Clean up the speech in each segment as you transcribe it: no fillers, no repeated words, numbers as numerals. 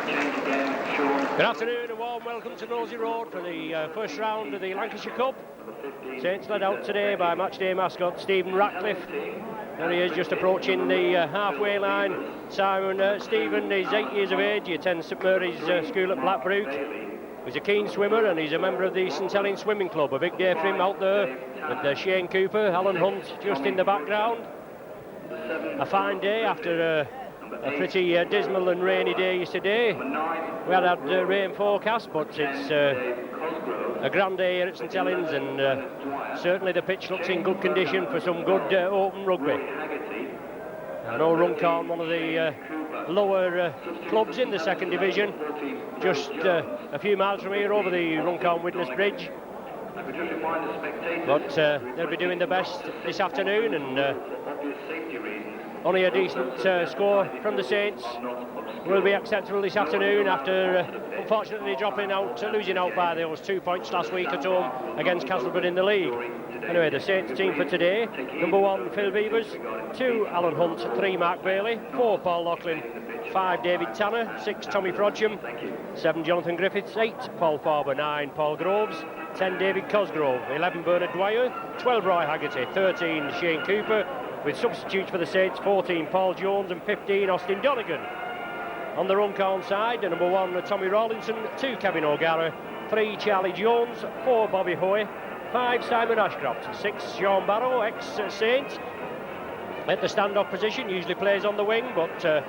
Good afternoon and warm welcome to Nosey Road for the first round of the Lancashire Cup. Saints led out today by matchday mascot Stephen Ratcliffe. There he is, just approaching the halfway line. Simon Stephen is 8 years of age. He attends St Mary's School at Blackbrook. He's a keen swimmer and he's a member of the St Helens Swimming Club. A big day for him out there with Shane Cooper, Alan Hunt just in the background. A fine day after a pretty dismal and rainy day yesterday. We had rain forecast, but it's a grand day here at St Helens, and certainly the pitch looks in good condition for some good open rugby. I know Runcorn, one of the lower clubs in the second division, just a few miles from here over the Runcorn Widnes Bridge. But they'll be doing their best this afternoon, and only a decent score from the Saints will be acceptable this afternoon after unfortunately losing out by those 2 points last week at home against Castleford in the league. Anyway, the Saints team for today: number 1 Phil Beavers, 2 Alan Hunt, 3 Mark Bailey, 4 Paul Loughlin, 5 David Tanner, 6 Tommy Frodsham, 7 Jonathan Griffiths, 8 Paul Farber, 9 Paul Groves, 10 David Cosgrove, 11 Bernard Dwyer, 12 Roy Haggerty, 13 Shane Cooper, with substitutes for the Saints: 14 Paul Jones and 15 Austin Donegan. On the Runcorn side, the number 1 Tommy Rawlinson, 2 Kevin O'Gara, 3 Charlie Jones, 4 Bobby Hoy, 5 Simon Ashcroft, 6 Sean Barrow, ex-Saint. At the standoff position, usually plays on the wing, but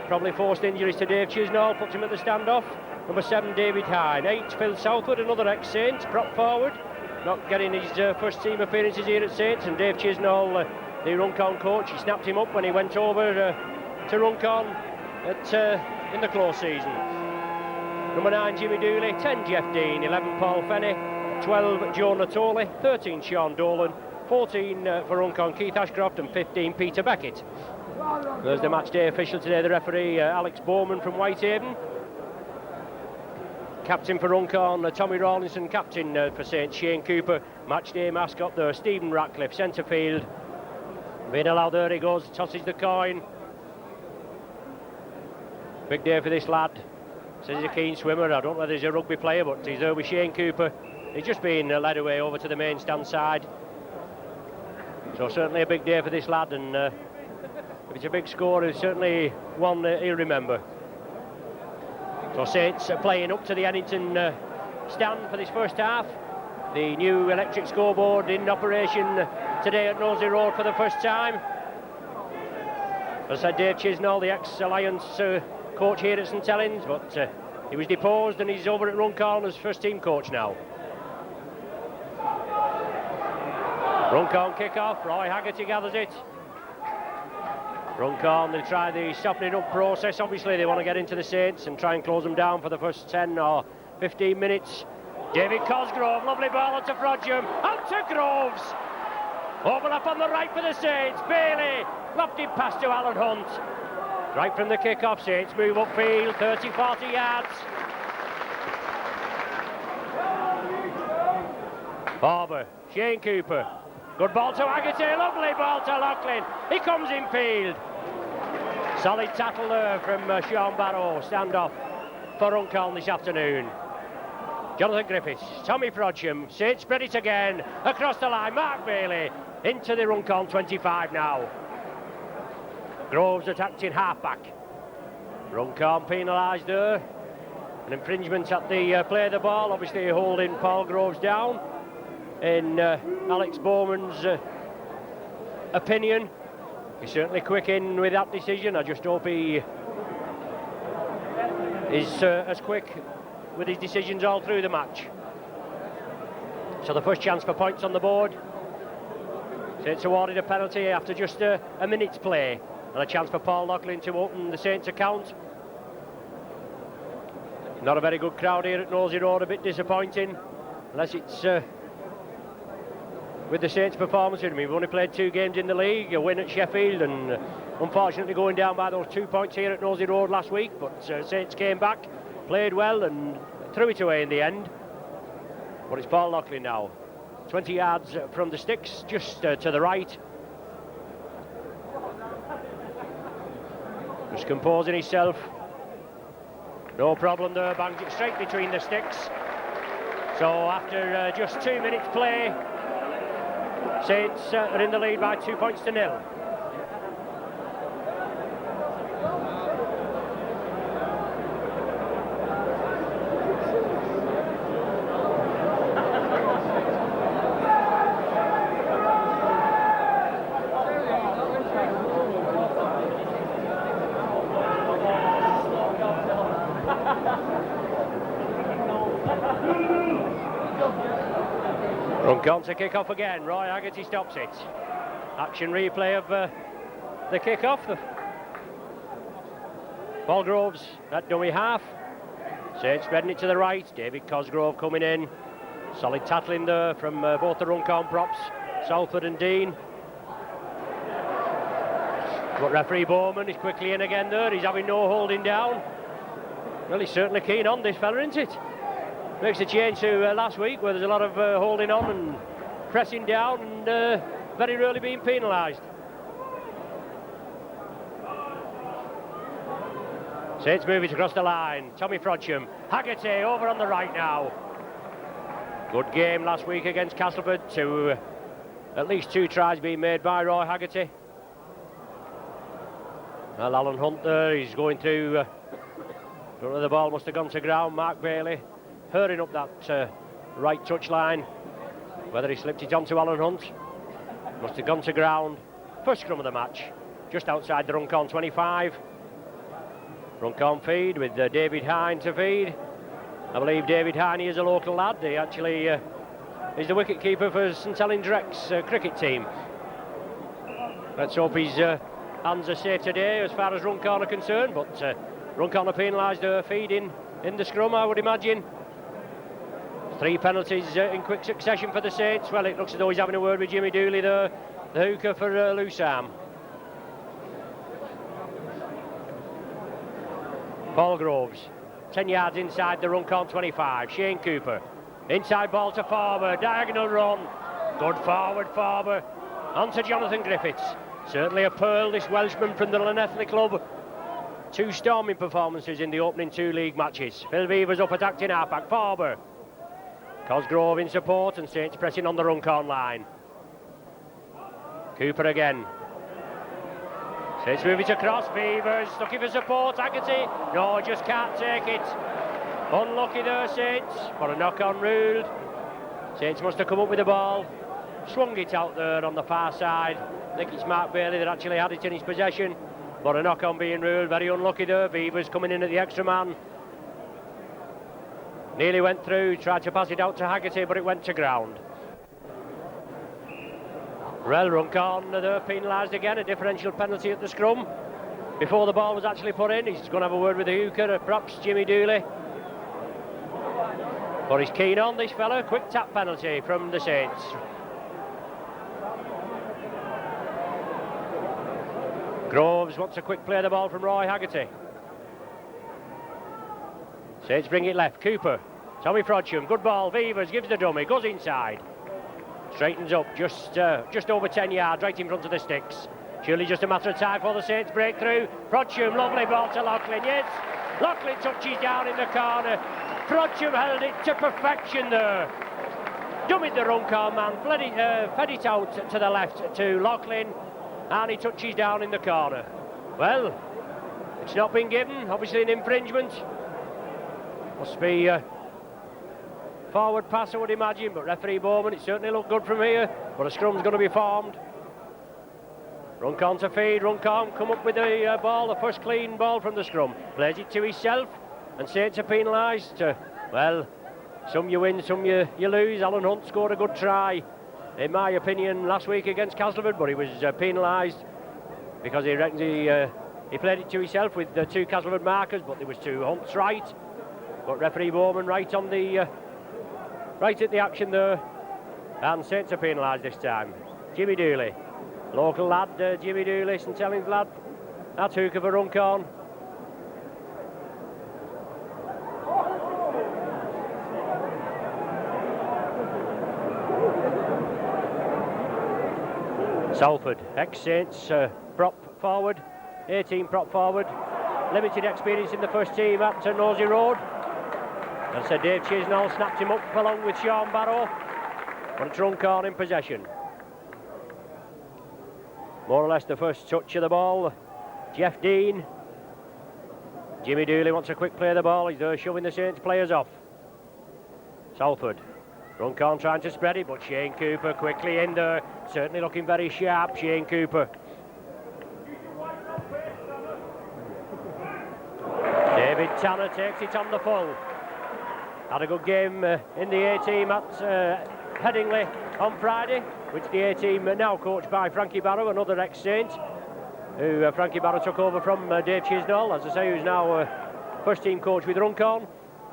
probably forced injuries to Dave Chisnall, puts him at the standoff. Number 7 David Hine, 8 Phil Southwood, another ex-Saint, prop forward, not getting his first team appearances here at Saints, and Dave Chisnall, the Runcorn coach, he snapped him up when he went over to Runcorn in the close season. Number 9 Jimmy Dooley, 10 Jeff Dean, 11 Paul Fenney, 12 Joe Natoli, 13 Sean Dolan, 14 for Runcorn Keith Ashcroft, and 15 Peter Beckett. There's the match day official today, the referee Alex Bowman from Whitehaven. Captain for Runcorn, Tommy Rawlinson. Captain for Saints, Shane Cooper. Match day mascot there, Stephen Ratcliffe, centre field. Being allowed, there he goes, tosses the coin. Big day for this lad. Says he's a keen swimmer. I don't know whether he's a rugby player, but he's there with Shane Cooper. He's just been led away over to the main stand side. So certainly a big day for this lad, and if it's a big score, it's certainly one he'll remember. So Saints are playing up to the Ennington stand for this first half. The new electric scoreboard in operation today at Nosey Road for the first time. As I said, Dave Chisnall, the ex-Alliance coach here at St Helens, but he was deposed and he's over at Runcorn as first team coach now. Runcorn kick-off, Roy Haggerty gathers it. Runcorn, they try the softening up process. Obviously they want to get into the Saints and try and close them down for the first 10 or 15 minutes. David Cosgrove, lovely ball onto Frodsham, out to Groves. Overlap on the right for the Saints. Bailey lofted pass to Alan Hunt. Right from the kick-off, Saints move upfield, 30-40 yards. Barber, Shane Cooper. Good ball to Haggerty, lovely ball to Loughlin. He comes in field. Solid tackle there from Sean Barrow. Stand-off for Runcorn this afternoon. Jonathan Griffiths, Tommy Frodsham, Saints spread it again. Across the line, Mark Bailey. Into the Runcorn 25 now. Groves attacked in half-back. Runcorn penalised there. An infringement at the play of the ball, obviously holding Paul Groves down. In Alex Bowman's opinion, he's certainly quick in with that decision. I just hope he is as quick with his decisions all through the match. So the first chance for points on the board. Saints awarded a penalty after just a minute's play, and a chance for Paul Loughlin to open the Saints account. Not a very good crowd here at Nosey Road, a bit disappointing, unless it's with the Saints' performance. I mean, we've only played 2 games in the league, a win at Sheffield, and unfortunately going down by those 2 points here at Nosey Road last week. But Saints came back, played well, and threw it away in the end. But it's Paul Loughlin now, 20 yards from the sticks, just to the right. Just composing himself. No problem there, bangs it straight between the sticks. So after just 2 minutes play, Saints are in the lead by 2 points to 0. Runcorn to kick off again. Roy Haggerty stops it. Action replay of the kick off. Ballgroves at dummy half. Saints spreading it to the right. David Cosgrove coming in. Solid tackling there from both the Runcorn props, Salford and Dean. But referee Bowman is quickly in again there. He's having no holding down. Well, he's certainly keen on this fella, isn't it? Makes a change to last week, where there's a lot of holding on and pressing down and very rarely being penalised. Saints move it across the line. Tommy Frodsham. Haggerty over on the right now. Good game last week against Castleford. At least 2 tries being made by Roy Haggerty. Well, Alan Hunt there, he's going through. Front of the ball must have gone to ground. Mark Bailey hurrying up that right touch line. Whether he slipped it onto Alan Hunt, must have gone to ground. First scrum of the match, just outside the Runcorn 25. Runcorn feed with David Hine to feed. I believe David Hine is a local lad. He actually is the wicket keeper for St Helens Direct's cricket team. Let's hope his hands are safe today as far as Runcorn are concerned, but Runcorn are penalised feed in the scrum, I would imagine. 3 penalties in quick succession for the Saints. Well, it looks as though he's having a word with Jimmy Dooley there, the hooker for loose arm. Paul Groves, 10 yards inside the Runcorn 25. Shane Cooper, inside ball to Farber, diagonal run. Good forward Farber, on to Jonathan Griffiths. Certainly a pearl, this Welshman from the Llanelli club. 2 storming performances in the opening 2 league matches. Phil Beavers up at acting halfback. Farber, Cosgrove in support, and Saints pressing on the Runcorn line. Cooper again. Saints move it across. Beavers looking for support. Haggerty, no, just can't take it. Unlucky there, Saints, for a knock-on ruled. Saints must have come up with the ball, swung it out there on the far side. I think it's Mark Bailey that actually had it in his possession, but a knock-on being ruled. Very unlucky there. Beavers coming in at the extra man. Nearly went through, tried to pass it out to Haggerty, but it went to ground. Well, Runcorn, they're penalised again, a differential penalty at the scrum. Before the ball was actually put in, he's going to have a word with the hooker, perhaps Jimmy Dooley. But he's keen on this fella, quick tap penalty from the Saints. Groves wants a quick play of the ball from Roy Haggerty. Saints bring it left. Cooper, Tommy Frodsham, good ball. Beavers gives the dummy, goes inside, straightens up just over 10 yards, right in front of the sticks. Surely just a matter of time for the Saints break through. Frodsham, lovely ball to Loughlin. Yes, Loughlin touches down in the corner. Frodsham held it to perfection there. Dummied the Runcorn man, fed it out to the left to Loughlin, and he touches down in the corner. Well, it's not been given, obviously an infringement. Must be forward pass, I would imagine, but referee Bowman, it certainly looked good from here, but a scrum's going to be formed. Runcorn to feed. Runcorn come up with the ball, the first clean ball from the scrum, plays it to himself, and Saints are penalised. Well, some you win, some you lose. Alan Hunt scored a good try, in my opinion, last week against Castleford, but he was penalised because he reckons he played it to himself with the 2 Castleford markers, but there was 2 Hunts right. But referee Bowman right on the right at the action there, and Saints are penalised this time. Jimmy Dooley, local lad, Jimmy Dooley, St Helens lad. That's hooker for Runcorn. Salford, ex-Saints prop forward, 18 prop forward. limited experience in the first team at Nosey Road. As I said, Dave Chisnall snapped him up along with Sean Barrow. But it's Runcorn in possession. More or less the first touch of the ball. Jeff Dean. Jimmy Dooley wants a quick play of the ball. He's there shoving the Saints players off. Salford. Runcorn trying to spread it, but Shane Cooper quickly in there. Certainly looking very sharp, Shane Cooper. David Tanner takes it on the full. Had a good game in the A-team at Headingley on Friday, which the A-team now coached by Frankie Barrow, another ex-Saint, who Frankie Barrow took over from Dave Chisnall, as I say, who's now first-team coach with Runcorn.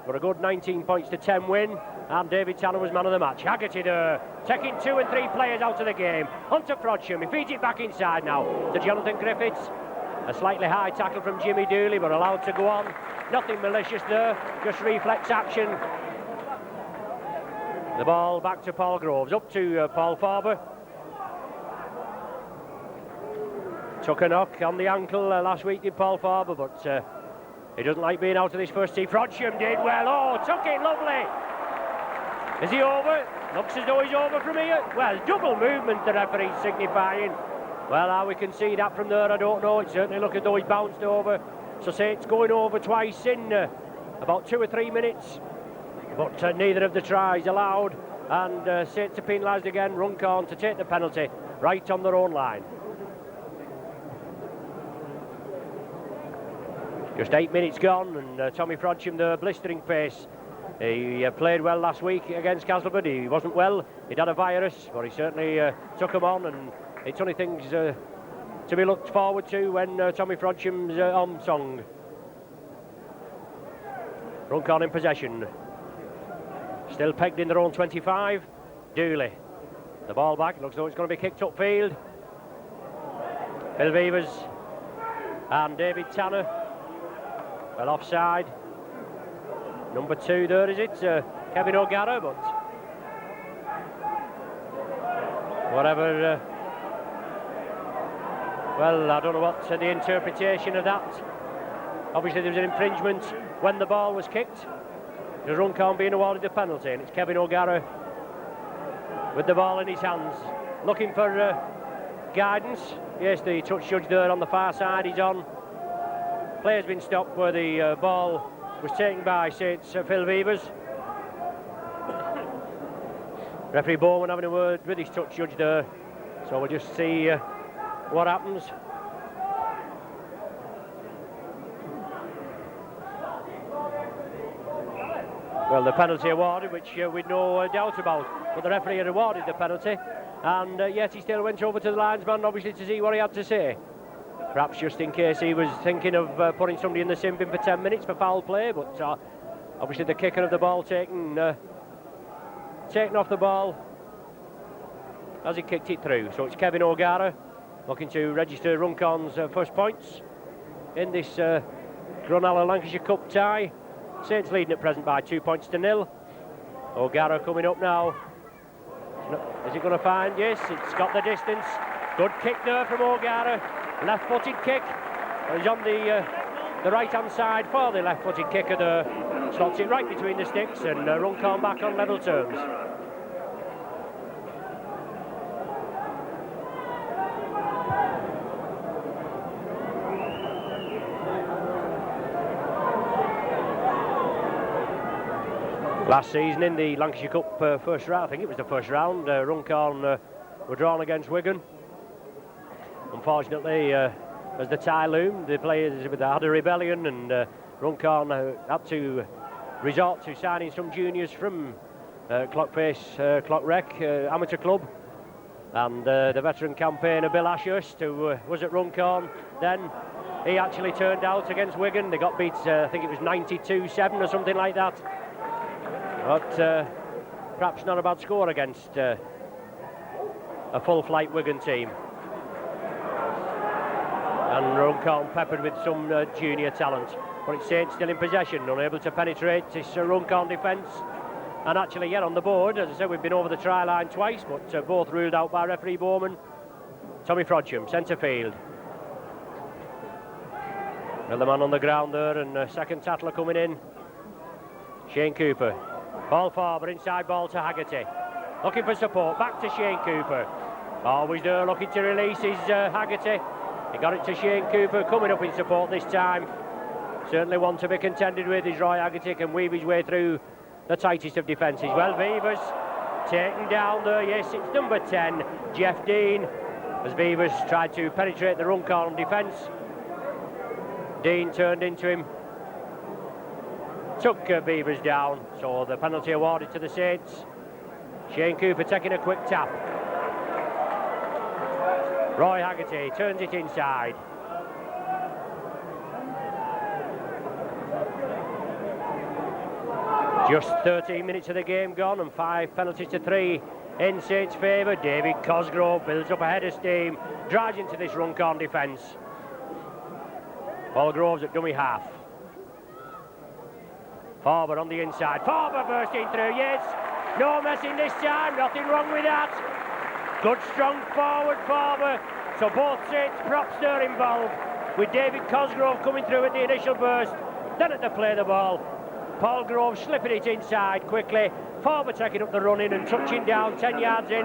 Got a good 19 points to 10 win, and David Tanner was man of the match. Haggerty there, taking 2 and 3 players out of the game. Hunter Frodsham, he feeds it back inside now to Jonathan Griffiths. A slightly high tackle from Jimmy Dooley, but allowed to go on. Nothing malicious there, just reflex action. The ball back to Paul Groves, up to Paul Farber. Took a knock on the ankle last week, did Paul Farber, but he doesn't like being out of this first team. Frodsham did well. Oh, took it, lovely. Is he over? Looks as though he's over from here. Well, double movement, the referee signifying. Well, how we can see that from there, I don't know. It certainly looked as though he's bounced over. So Saints going over twice in about 2 or 3 minutes. But neither of the tries allowed. And Saints are penalised again. Runcorn to take the penalty right on their own line. Just 8 minutes gone, and Tommy Frodsham, the blistering pace. He played well last week against Castleford. He wasn't well, he'd had a virus, but he certainly took him on, and it's only things to be looked forward to when Tommy Frodsham's on song. Runcorn in possession. Still pegged in their own 25. Dooley. The ball back, looks as though it's going to be kicked upfield. Phil Beavers and David Tanner. Well, offside. Number 2 there, is it? Kevin O'Gara, but whatever. Well, I don't know what the interpretation of that. Obviously, there was an infringement when the ball was kicked. There's Runcorn being awarded the penalty, and it's Kevin O'Gara with the ball in his hands, looking for guidance. Yes, the touch judge there on the far side, he's on. Player's been stopped where the ball was taken by Saints Phil Beavers. Referee Bowman having a word with his touch judge there, so we'll just see what happens. Well, the penalty awarded, which we'd no doubt about, but the referee had awarded the penalty, and yet he still went over to the linesman, obviously, to see what he had to say. Perhaps just in case he was thinking of putting somebody in the sin bin for 10 minutes for foul play, but obviously the kicker of the ball taken off the ball as he kicked it through. So it's Kevin O'Gara looking to register Runcorn's first points in this Grunalla Lancashire Cup tie. Saints leading at present by 2 points to 0. O'Gara coming up now. Is he going to find? Yes, it's got the distance. Good kick there from O'Gara. Left-footed kick. He's on the right-hand side for the left-footed kicker there. Slots it right between the sticks, and Runcorn back on level terms. Last season in the Lancashire Cup first round, I think it was the first round, Runcorn were drawn against Wigan. Unfortunately, as the tie loomed, the players had a rebellion, and Runcorn had to resort to signing some juniors from Clockrec Amateur Club. And the veteran campaigner Bill Ashurst, who was at Runcorn then, he actually turned out against Wigan. They got beat, I think it was 92-7 or something like that. But perhaps not a bad score against a full-flight Wigan team. And Runcorn peppered with some junior talent. But it's Saints still in possession, unable to penetrate this Runcorn defence. And actually, yet on the board, as I said, we've been over the try line twice, but both ruled out by referee Bowman. Tommy Frodsham, centre field. Well, the man on the ground there, and second tattler coming in. Shane Cooper. Paul Farber, inside ball to Haggerty. Looking for support, back to Shane Cooper. Always there, looking to release his Haggerty. He got it to Shane Cooper, coming up in support this time. Certainly one to be contended with is Roy Haggerty, can weave his way through the tightest of defences. Well, Beavers taken down there, yes, it's number 10, Jeff Dean, as Beavers tried to penetrate the Runcorn defence. Dean turned into him, took Beavers down, so the penalty awarded to the Saints. Shane Cooper taking a quick tap. Roy Haggerty turns it inside. Just 13 minutes of the game gone and 5 penalties to 3 in Saints' favour. David Cosgrove builds up a head of steam, drives into this Runcorn defence. Paul Groves at dummy half. Farber on the inside. Farber bursting through, yes. No messing this time, nothing wrong with that. Good strong forward Farber. So both Saints props there involved, with David Cosgrove coming through at the initial burst. Then at the play the ball. Paul Grove slipping it inside quickly. Farber taking up the running and touching down 10 yards in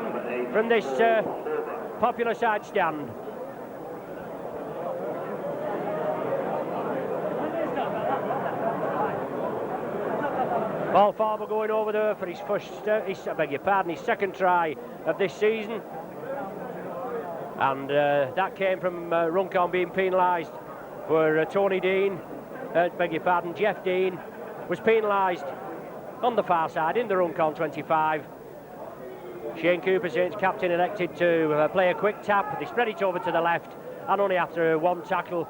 from this popular side stand. Paul Farber going over there for his his second try of this season. And that came from Runcorn being penalised for Tony Dean, Jeff Dean was penalised on the far side in the Runcorn 25. Shane Cooper, Saints captain, elected to play a quick tap. They spread it over to the left, and only after one tackle,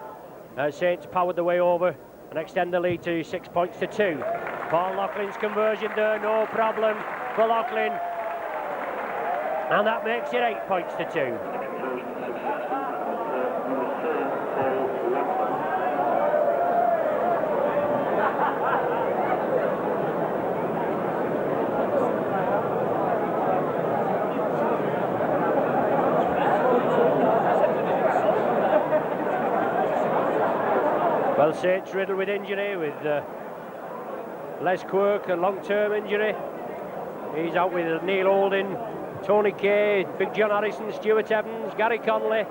Saints powered the way over and extend the lead to 6 points to 2. Paul Loughlin's conversion there, no problem for Loughlin, and that makes it 8 points to 2. Well, Saints riddled with injury, with Les Quirk, a long-term injury. He's out with Neil Holding, Tony Kay, Big John Harrison, Stuart Evans, Gary Conley,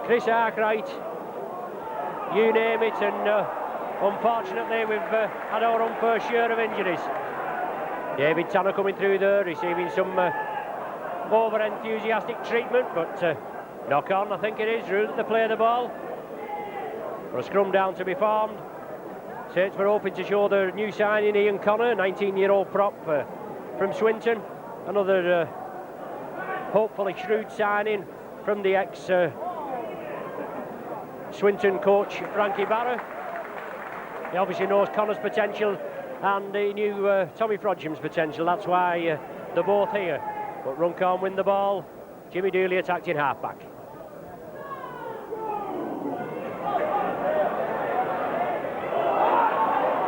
Chris Arkwright, you name it, and unfortunately we've had our unfair share of injuries. David Tanner coming through there, receiving some over-enthusiastic treatment, but knock on, I think it is, ruled at the play of the ball. For a scrum down to be formed. Saints were hoping to show their new signing, Ian Connor, 19-year-old prop from Swinton. Another hopefully shrewd signing from the ex-Swinton coach, Frankie Barra. He obviously knows Connor's potential, and he knew Tommy Frodgham's potential. That's why they're both here. But Runcorn win the ball. Jimmy Dooley attacked in half-back.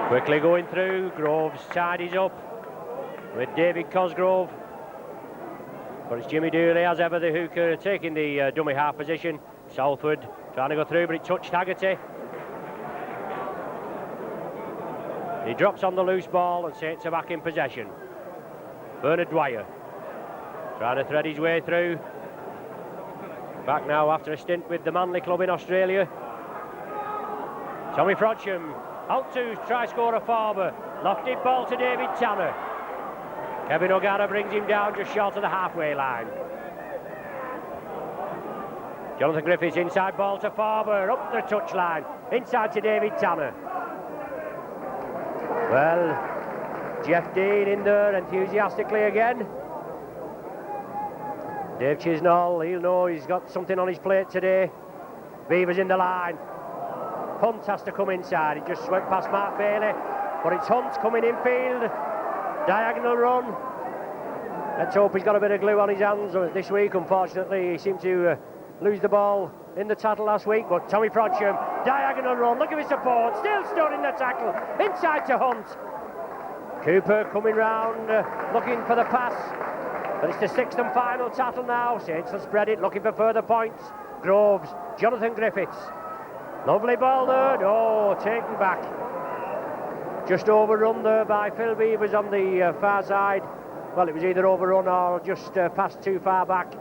Quickly going through, Groves tidies up with David Cosgrove. But it's Jimmy Dooley, as ever, the hooker, taking the dummy half position. Southward trying to go through, but it touched Haggerty. He drops on the loose ball, and Saints are back in possession. Bernard Dwyer trying to thread his way through. Back now after a stint with the Manly club in Australia. Tommy Frodsham out to try scorer Farber. Lofted ball to David Tanner. Kevin O'Gara brings him down just short of the halfway line. Jonathan Griffiths inside ball to Farber, up the touchline, inside to David Tanner. Well, Jeff Dean in there enthusiastically again. Dave Chisnall, he'll know he's got something on his plate today. Beavers in the line. Hunt has to come inside. He just swept past Mark Bailey, but it's Hunt coming infield. Diagonal run. Let's hope he's got a bit of glue on his hands this week. Unfortunately, he seemed to lose the ball in the tackle last week, but Tommy Frodsham, diagonal run, look at his support, still stood in the tackle, inside to Hunt. Cooper coming round, looking for the pass, but it's the sixth and final tackle now. Saints will spread it, looking for further points. Groves, Jonathan Griffiths. Lovely ball there, no, taken back. Just overrun there by Phil Beavers on the far side. Well, it was either overrun or just passed too far back.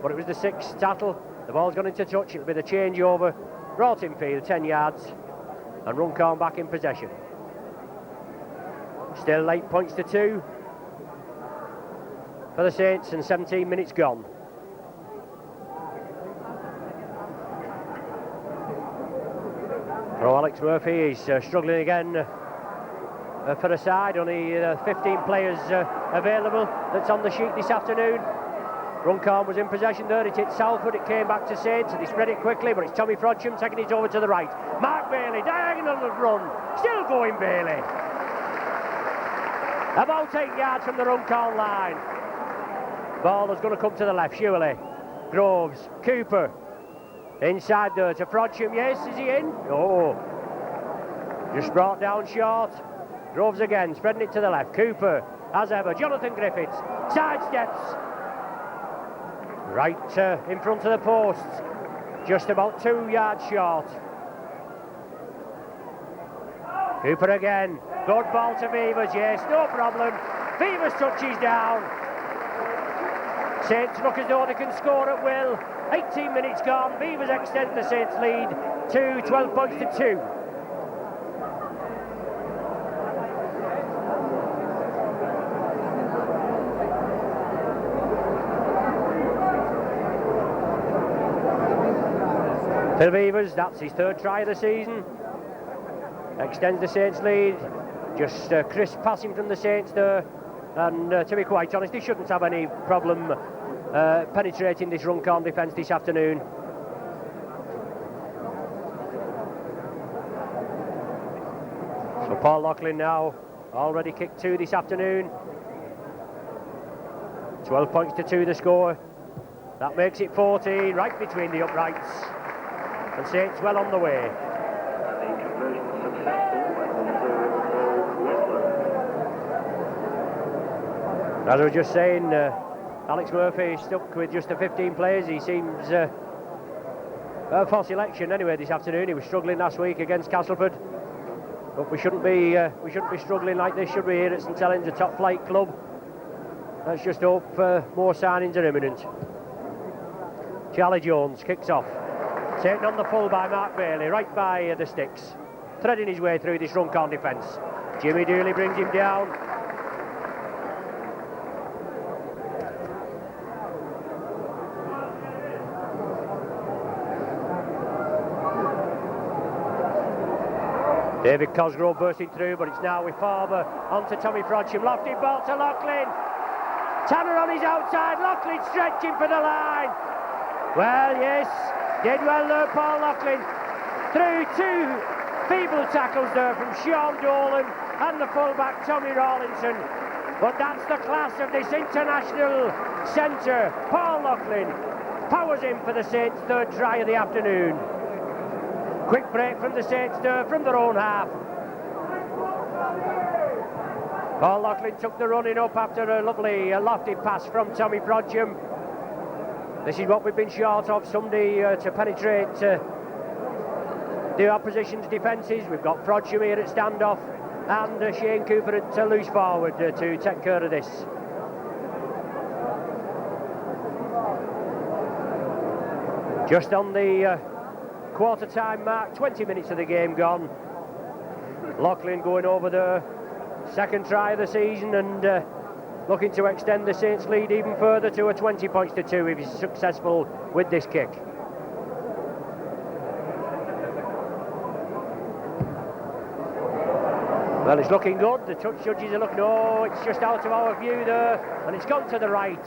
But it was the 6th tackle. The ball's gone into touch, it'll be the changeover. Brought in field, 10 yards. And Runcorn back in possession. Still 8 points to 2 for the Saints and 17 minutes gone. Oh, Alex Murphy is struggling again for a side. Only 15 players available that's on the sheet this afternoon. Runcorn was in possession there, it hit southward, it came back to Saints and he spread it quickly, but it's Tommy Frodsham taking it over to the right. Mark Bailey, diagonal run, still going Bailey. About 8 yards from the Runcorn line. Ball is going to come to the left, surely. Groves, Cooper, inside there to Frodsham, yes, is he in? Oh, just brought down short. Groves again, spreading it to the left. Cooper, as ever, Jonathan Griffiths, sidesteps. Right in front of the posts, just about 2 yards short. Cooper again, good ball to Beavers, yes, no problem. Beavers touches down. Saints look as though they can score at will. 18 minutes gone, Beavers extend the Saints lead to 12 points to 2. Phil Beavers, that's his 3rd try of the season. Extends the Saints lead. Just crisp passing from the Saints there. And to be quite honest, he shouldn't have any problem penetrating this Runcorn defence this afternoon. So Paul Loughlin now, already kicked 2 this afternoon. 12 points to 2 the score. That makes it 14, right between the uprights. And Saints well on the way. As I was just saying, Alex Murphy stuck with just the 15 players. He seems for selection anyway this afternoon. He was struggling last week against Castleford, but we shouldn't be struggling like this, should we? Here at St Helens, a top flight club. Let's just hope more signings are imminent. Charlie Jones kicks off. Taken on the full by Mark Bailey, right by the sticks. Threading his way through this Runcorn defence. Jimmy Dooley brings him down. David Cosgrove bursting through, but it's now with Farber onto Tommy Frodsham. Lofty ball to Loughlin. Tanner on his outside, Loughlin stretching for the line. Well, yes. Did well there, Paul Loughlin. Through 2 feeble tackles there from Sean Dolan and the fullback Tommy Rawlinson. But that's the class of this international centre. Paul Loughlin powers in for the Saints' 3rd try of the afternoon. Quick break from the Saints there from their own half. Paul Loughlin took the running up after a lovely lofty pass from Tommy Frodsham. This is what we've been short of, somebody to penetrate the opposition's defences. We've got Frodsham here at standoff and Shane Cooper at loose forward to take care of this. Just on the quarter time mark, 20 minutes of the game gone. Loughlin going over the 2nd try of the season and looking to extend the Saints lead even further to a 20 points to 2 if he's successful with this kick. Well, it's looking good. The touch judges are looking, no, it's just out of our view there, and it's gone to the right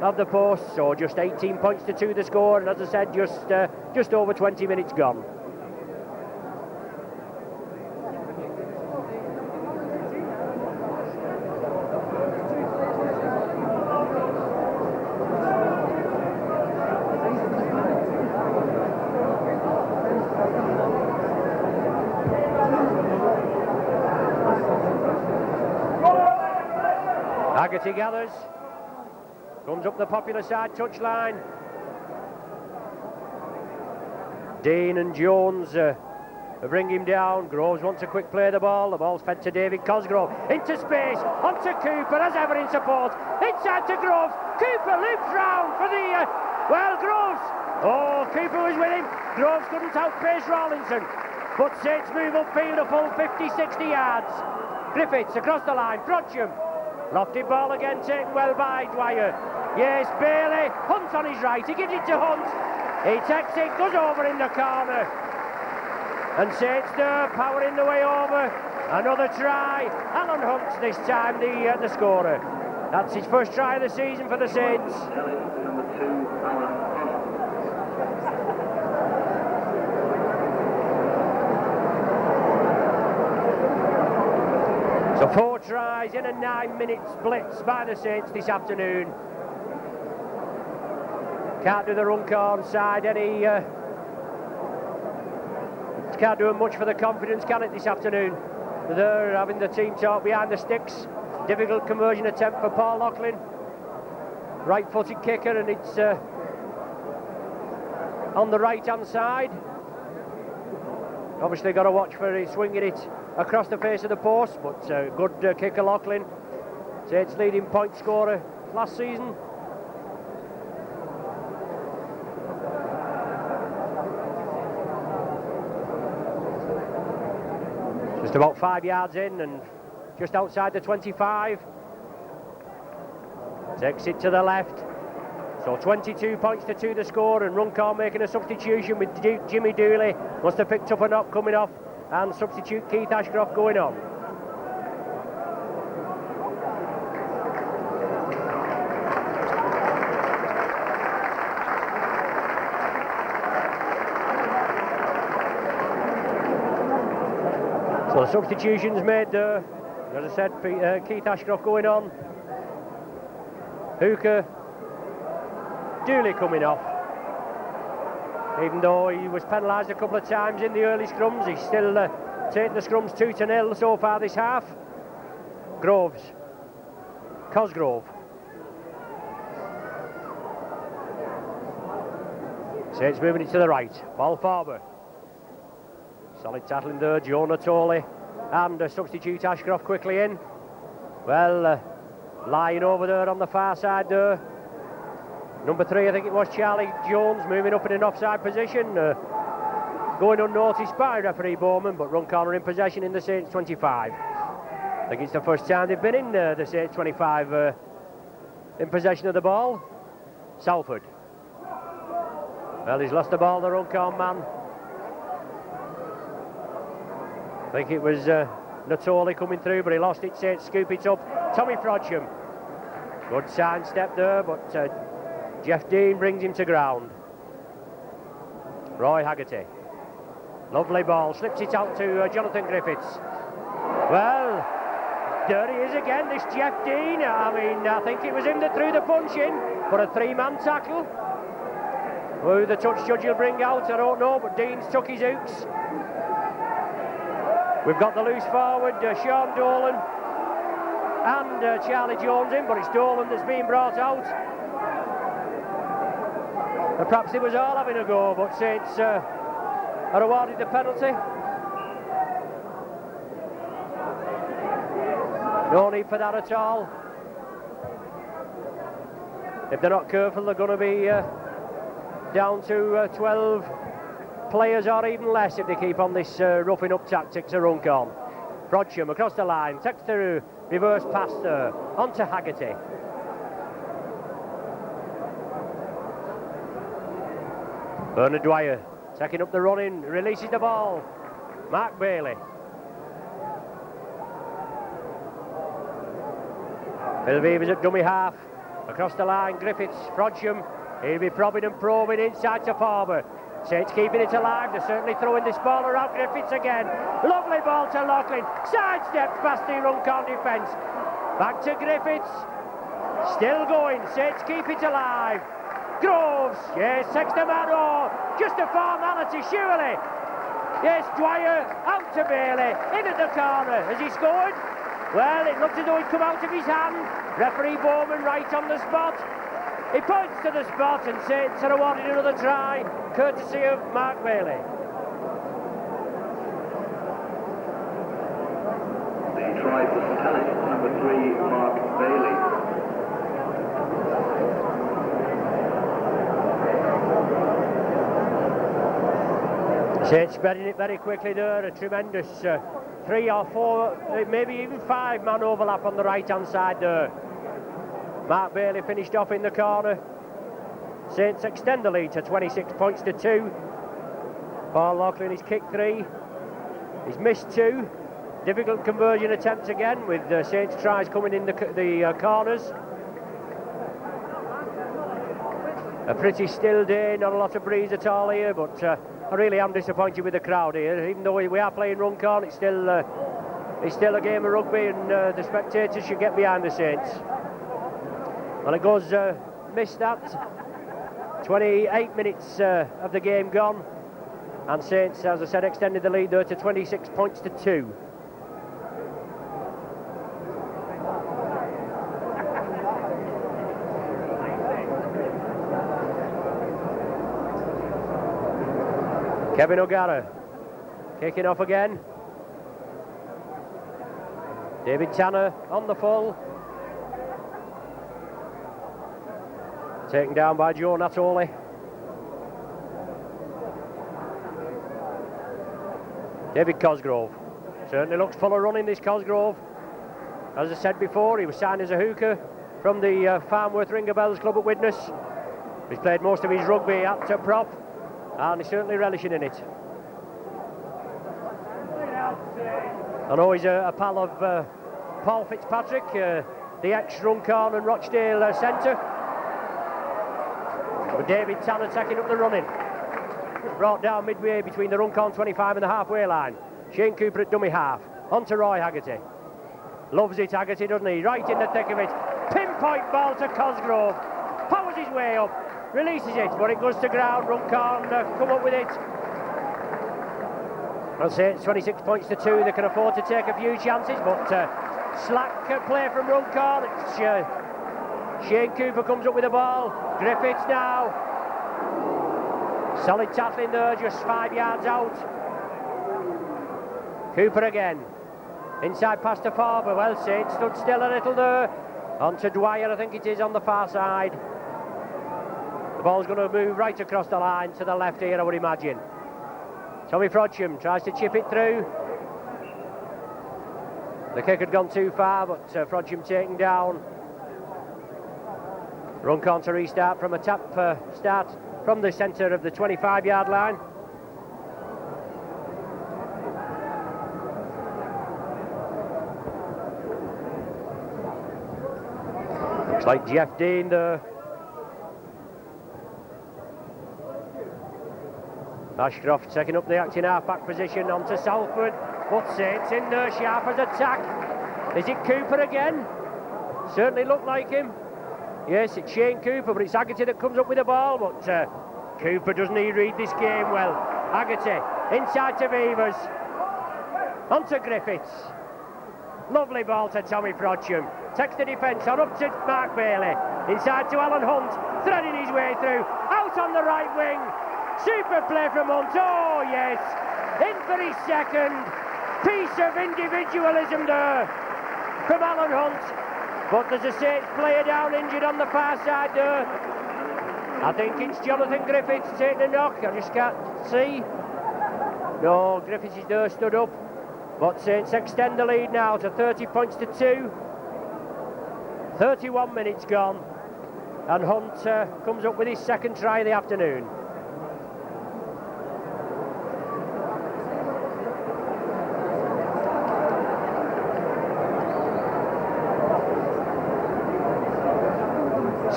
of the post, so just 18 points to 2 the score, and as I said, just over 20 minutes gone. Haggerty gathers, comes up the popular side touchline. Dean and Jones bring him down. Groves wants a quick play of the ball. The ball's fed to David Cosgrove. Into space, onto Cooper, as ever in support. Inside to Groves. Cooper loops round for the... Groves. Oh, Cooper was with him. Groves couldn't outpace Rawlinson. But Saints move upfield a full 50-60 yards. Griffiths across the line. Frodsham. Lofted ball again, taken well by Dwyer. Yes, Bailey. Hunt on his right. He gives it to Hunt. He takes it, goes over in the corner. And Saints there, powering the way over. Another try. Alan Hunt this time, the scorer. That's his first try of the season for the Saints. So 4 tries in a 9-minute blitz by the Saints this afternoon. Can't do the Runcorn side any... can't do much for the confidence, can it, this afternoon? They're having the team talk behind the sticks. Difficult conversion attempt for Paul Loughlin. Right-footed kicker, and it's on the right-hand side. Obviously got to watch for it swinging it across the face of the post, but good kicker Loughlin. Saints leading point scorer last season. Just about 5 yards in and just outside the 25. Takes it to the left. So 22 points to 2 the score, and Runcorn making a substitution with Jimmy Dooley. Must have picked up a knock coming off, and substitute Keith Ashcroft going on. So the substitutions made there. As I said, Keith Ashcroft going on. Hooker, Dooley coming off. Even though he was penalised a couple of times in the early scrums, he's still taking the scrums 2-0 so far this half. Groves, Cosgrove. Saints moving it to the right. Ball forward. Solid tackling there, Joe Natoli, and substitute Ashcroft quickly in. Well, lying over there on the far side there. Number 3, I think it was Charlie Jones, moving up in an offside position. Going unnoticed by referee Bowman, but Runcorn are in possession in the Saints 25. I think it's the first time they've been in the Saints 25 in possession of the ball. Salford. Well, he's lost the ball, the Runcorn man. I think it was Natoli coming through, but he lost it. Saints scoop it up. Tommy Frodsham. Good side step there, but Jeff Dean brings him to ground. Roy Haggerty. Lovely ball. Slips it out to Jonathan Griffiths. Well, there he is again, this Jeff Dean. I mean, I think it was him that threw the punch in for a 3-man tackle. Who the touch judge will bring out, I don't know, but Dean's took his hooks. We've got the loose forward, Sean Dolan and Charlie Jones in, but it's Dolan that's being brought out. And perhaps it was all having a go, but Saints are awarded the penalty. No need for that at all. If they're not careful, they're going to be down to 12 players or even less if they keep on this roughing up tactics of Runcorn. Frodsham across the line, takes the reverse pass there, onto Haggerty. Bernard Dwyer taking up the running, releases the ball. Mark Bailey. Bill Beavers at dummy half. Across the line, Griffiths, Frodsham. He'll be probing and probing inside to Farber. Saints keeping it alive. They're certainly throwing this ball around. Griffiths again. Lovely ball to Loughlin. Sidesteps past the Runcorn defence. Back to Griffiths. Still going. Saints keep it alive. Groves. Yes, takes the man. Oh, just a formality, surely. Yes, Dwyer out to Bailey. In at the corner. Has he scored? Well, it looked as though he'd come out of his hand. Referee Bowman right on the spot. He points to the spot and Saints are awarded another try, courtesy of Mark Bailey. The try for St Helens, number 3, Mark Bailey. Saints spreading it very quickly there, a tremendous 3 or 4, maybe even 5 man overlap on the right hand side there. Mark Bailey finished off in the corner. Saints extend the lead to 26 points to 2. Paul Loughlin has kicked 3. He's missed 2. Difficult conversion attempts again with Saints tries coming in the corners. A pretty still day, not a lot of breeze at all here, but I really am disappointed with the crowd here. Even though we are playing Runcorn, it's still a game of rugby, and the spectators should get behind the Saints. Well, it goes missed that. 28 minutes of the game gone, and Saints, as I said, extended the lead there to 26 points to 2. Kevin O'Gara kicking off again. David Tanner on the full. Taken down by Joe Natoli. David Cosgrove certainly looks full of running, this Cosgrove. As I said before, he was signed as a hooker from the Farnworth Ringer Bells Club at Widnes. He's played most of his rugby at prop, and he's certainly relishing in it. I know he's a pal of Paul Fitzpatrick, the ex-Runcorn and Rochdale centre. But David Tanner taking up the running. Brought down midway between the Runcorn 25 and the halfway line. Shane Cooper at dummy half. On to Roy Haggerty. Loves it, Haggerty, doesn't he? Right in the thick of it. Pinpoint ball to Cosgrove. Powers his way up. Releases it, but it goes to ground. Runcorn come up with it. I'll say it's 26 points to 2. They can afford to take a few chances, but slack play from Runcorn. It's Shane Cooper comes up with the ball. Griffiths now. Solid tackling there, just 5 yards out. Cooper again. Inside pass to Farber. Well, Saints stood still a little there. On to Dwyer, I think it is, on the far side. The ball's going to move right across the line to the left here, I would imagine. Tommy Frodsham tries to chip it through. The kick had gone too far, but Frodsham taken down. Runcorn to restart from a tap start from the centre of the 25-yard line. Looks like Jeff Dean there. Ashcroft taking up the acting half-back position onto Salford, but Saints in there, sharp as attack. Is it Cooper again? Certainly looked like him. Yes, it's Shane Cooper, but it's Haggerty that comes up with the ball, but Cooper, doesn't he read this game well? Haggerty, inside to Beavers, onto Griffiths. Lovely ball to Tommy Frodsham. Takes the defence on up to Mark Bailey. Inside to Alan Hunt, threading his way through. Out on the right wing. Super play from Hunt. Oh, yes. In for his second. Piece of individualism there from Alan Hunt. But there's a Saints player down injured on the far side there. I think it's Jonathan Griffiths taking a knock. I just can't see. No, Griffiths is there, stood up. But Saints extend the lead now to 30 points to 2. 31 minutes gone. And Hunt comes up with his second try of the afternoon.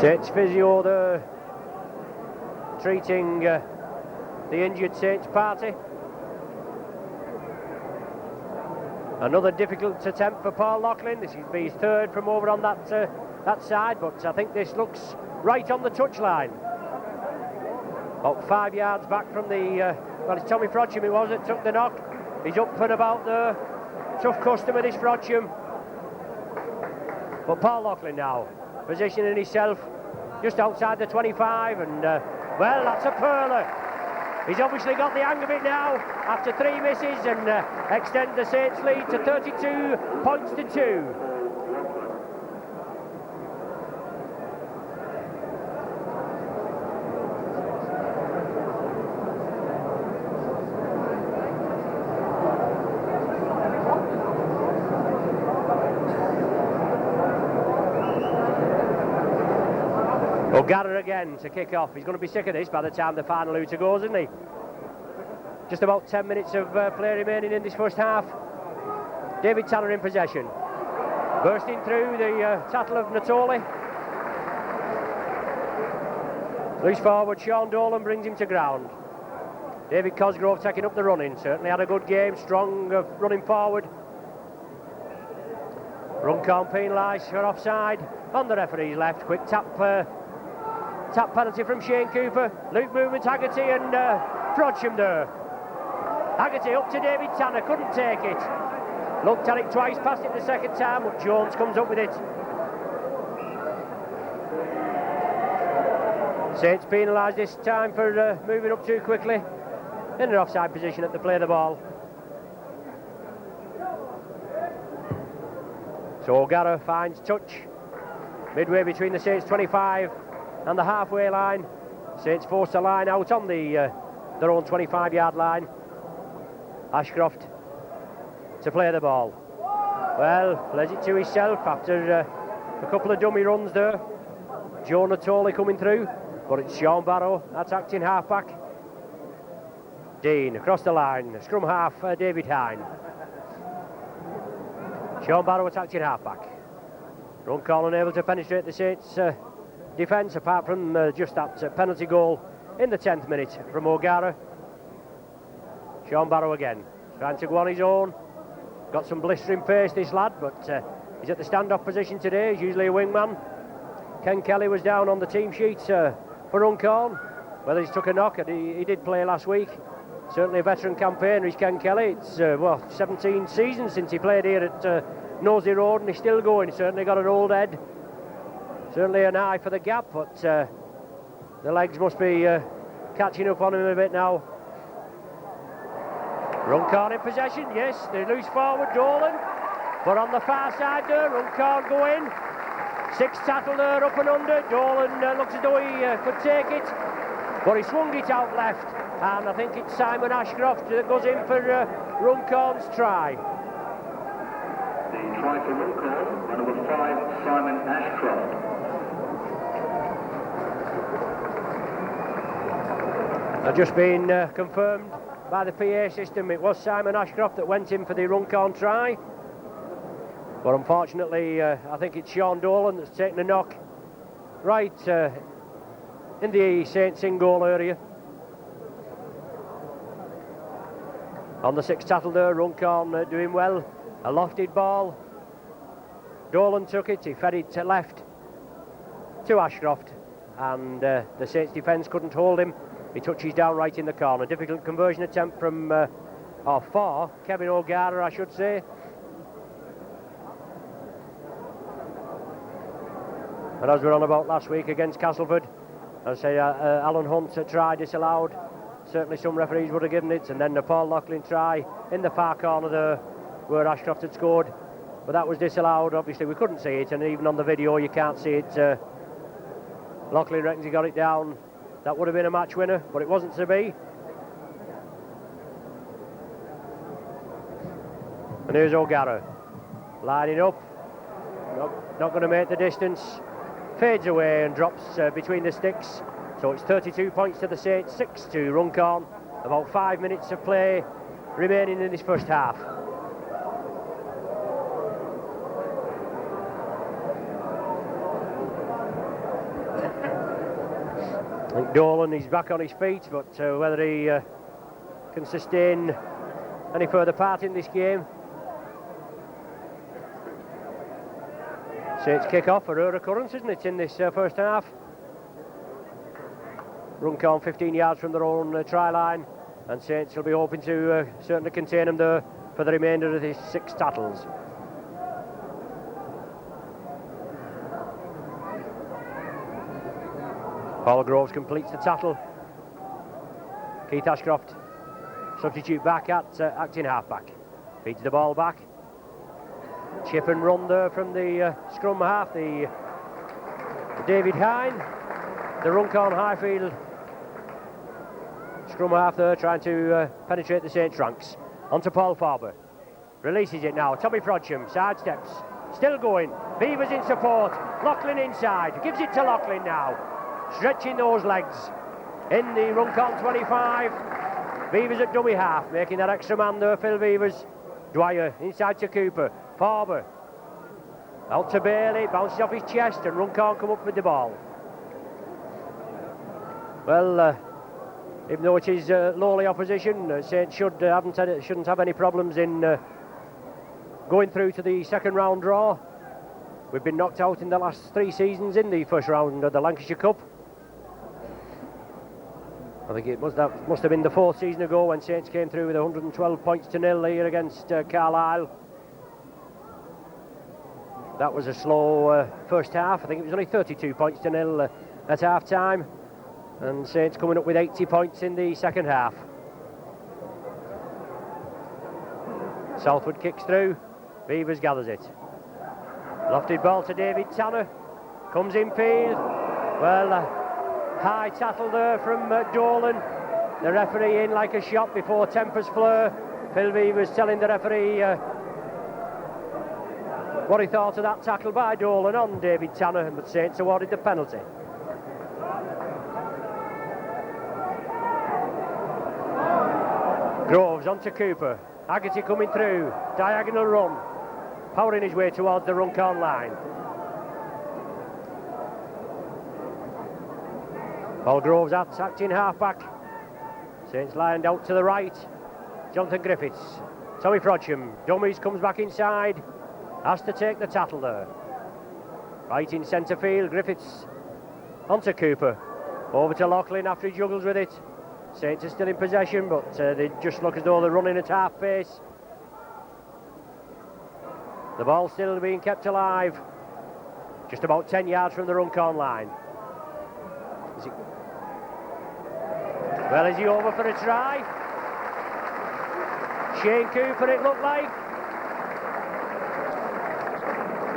Saints physio there, treating the injured Saints party. Another difficult attempt for Paul Loughlin. This will be his third from over on that side, but I think this looks right on the touchline. About 5 yards back from the, well, it's Tommy Frodsham, it was that took the knock. He's up and about there. Tough customer, this Frodsham. But Paul Loughlin now, positioning himself just outside the 25, and well, that's a pearler. He's obviously got the hang of it now after 3 misses, and extend the Saints lead to 32 points to 2. O'Gara again to kick off. He's going to be sick of this by the time the final looter goes, isn't he? Just about 10 minutes of play remaining in this first half. David Tanner in possession. Bursting through the tattle of Natoli. Loose forward, Sean Dolan brings him to ground. David Cosgrove taking up the running. Certainly had a good game, strong running forward. Runcorn penalised for offside. On the referee's left, quick tap penalty from Shane Cooper. Loop movement, Haggerty and Frodsham there. Haggerty up to David Tanner, couldn't take it. Looked at it twice, passed it the second time, but Jones comes up with it. Saints penalised this time for moving up too quickly. In an offside position at the play of the ball. So O'Gara finds touch midway between the Saints 25 and the halfway line. Saints force a line out on their own 25-yard line. Ashcroft to play the ball. Well, plays it to himself after a couple of dummy runs there. Joe Natoli coming through, but it's Sean Barrow, that's acting halfback. Dean across the line, scrum half David Hine. Sean Barrow attacking halfback. Runcorn unable to penetrate the Saints defence apart from just that penalty goal in the 10th minute from O'Gara. Sean Barrow again, trying to go on his own. Got some blistering pace this lad, but he's at the stand-off position today. He's usually a wingman. Ken Kelly was down on the team sheet for Runcorn. Whether he's took a knock, he did play last week. Certainly a veteran campaigner is Ken Kelly. It's 17 seasons since he played here at Nosey Road, and he's still going. He's certainly got an old head. Certainly an eye for the gap, but the legs must be catching up on him a bit now. Runcorn in possession, yes, they loose forward, Dolan. But on the far side there, Runcorn go in. 6 tackle there, up and under. Dolan looks as though he could take it, but he swung it out left. And I think it's Simon Ashcroft that goes in for Runcorn's try. The try for Runcorn, by number 5, Simon Ashcroft. I've just been confirmed by the PA system. It was Simon Ashcroft that went in for the Runcorn try. But unfortunately, I think it's Sean Dolan that's taken a knock right in the Saints in-goal area. On the 6th tackle there, Runcorn doing well. A lofted ball. Dolan took it, he fed it to left to Ashcroft, and the Saints defence couldn't hold him. He touches down right in the corner. Difficult conversion attempt from, for Kevin O'Gara, I should say. And as we were on about last week against Castleford, I say Alan Hunt try disallowed. Certainly some referees would have given it, and then the Paul Loughlin try in the far corner there where Ashcroft had scored, but that was disallowed. Obviously we couldn't see it, and even on the video you can't see it. Loughlin reckons he got it down. That would have been a match winner, but it wasn't to be. And here's O'Gara lining up, not going to make the distance, fades away and drops between the sticks. So it's 32 points to the Saints, 6 to Runcorn. About 5 minutes of play remaining in this first half. I think Dolan is back on his feet, but whether he can sustain any further part in this game. Saints kick off, a rare occurrence, isn't it, in this first half? Runcorn 15 yards from their own try line, and Saints will be hoping to certainly contain them there for the remainder of these 6 tackles. Paul Groves completes the tattle. Keith Ashcroft, substitute back at acting half-back. Feeds the ball back. Chip and run there from the scrum half, the David Hine. The Runcorn Highfield scrum half there, trying to penetrate the Saints ranks. On to Paul Farber. Releases it now. Tommy Frodsham sidesteps. Still going. Beavers in support. Loughlin inside. Gives it to Loughlin now. Stretching those legs. In the Runcorn 25. Beavers at dummy half. Making that extra man there, Phil Beavers. Dwyer inside to Cooper. Farber. Out to Bailey. Bounces off his chest and Runcorn come up with the ball. Well, even though it is lowly opposition, Saints shouldn't have any problems in going through to the second round draw. We've been knocked out in the last 3 seasons in the first round of the Lancashire Cup. I think it must have been the 4th season ago when Saints came through with 112 points to nil here against Carlisle. That was a slow first half. I think it was only 32 points to nil at half time. And Saints coming up with 80 points in the second half. Southwood kicks through. Beavers gathers it. Lofted ball to David Tanner. Comes in field. Well, high tattle there from Dolan. The referee in like a shot before tempers flare. Phil Beavers telling the referee what he thought of that tackle by Dolan on David Tanner, but Saints awarded the penalty. Groves on to Cooper. Haggerty coming through. Diagonal run. Powering his way towards the Runcorn line. Paul Groves acting half-back. Saints lined out to the right. Jonathan Griffiths. Tommy Frodsham. Dummies comes back inside. Has to take the tattle there. Right in centre field. Griffiths on to Cooper. Over to Loughlin after he juggles with it. Saints are still in possession, but they just look as though they're running at half pace. The ball still being kept alive. Just about 10 yards from the Runcorn line. Well, is he over for a try? Shane Cooper, it looked like.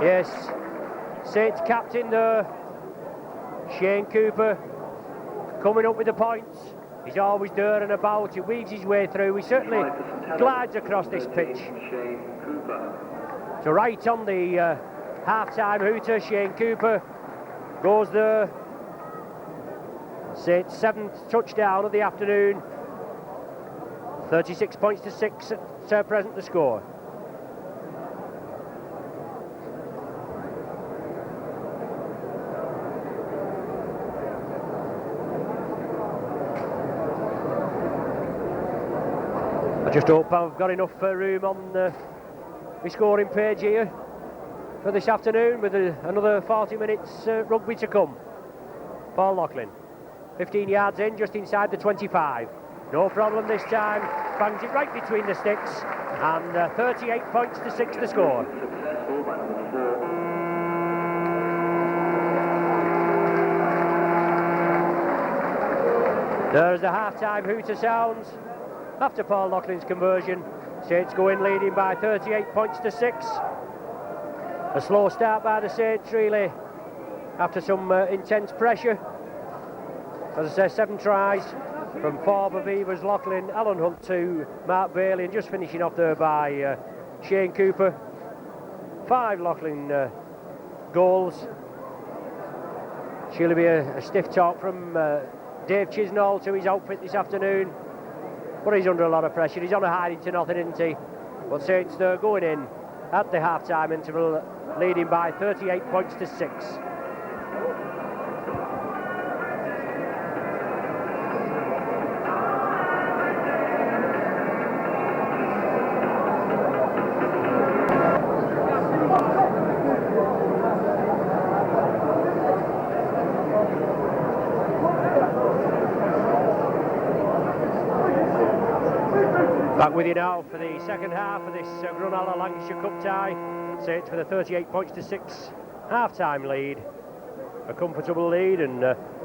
Yes, Saints captain there. Shane Cooper coming up with the points. He's always there and about. He weaves his way through. He certainly glides across this pitch. So right on the half-time hooter, Shane Cooper goes there. Saints' 7th touchdown of the afternoon. 36 points to 6 at present the score. I just hope I've got enough room on my scoring page here for this afternoon with another 40 minutes rugby to come. Paul Loughlin, 15 yards in, just inside the 25. No problem this time, bangs it right between the sticks, and 38 points to 6 the score. There's the half-time hooter sounds. After Paul Loughlin's conversion, Saints go in leading by 38 points to 6. A slow start by the Saints, really, after some intense pressure. As I say, 7 tries from Farber, Beavers, Loughlin, Alan Hunt to Mark Bailey, and just finishing off there by Shane Cooper. 5 Loughlin goals. Surely be a stiff talk from Dave Chisnall to his outfit this afternoon. But he's under a lot of pressure. He's on a hiding to nothing, isn't he? But Saints they're going in at the half-time interval, leading by 38 points to 6. Back with you now for the second half of this Grunalla Lancashire Cup tie. Saints with a 38 points to 6 half-time lead. a comfortable lead, and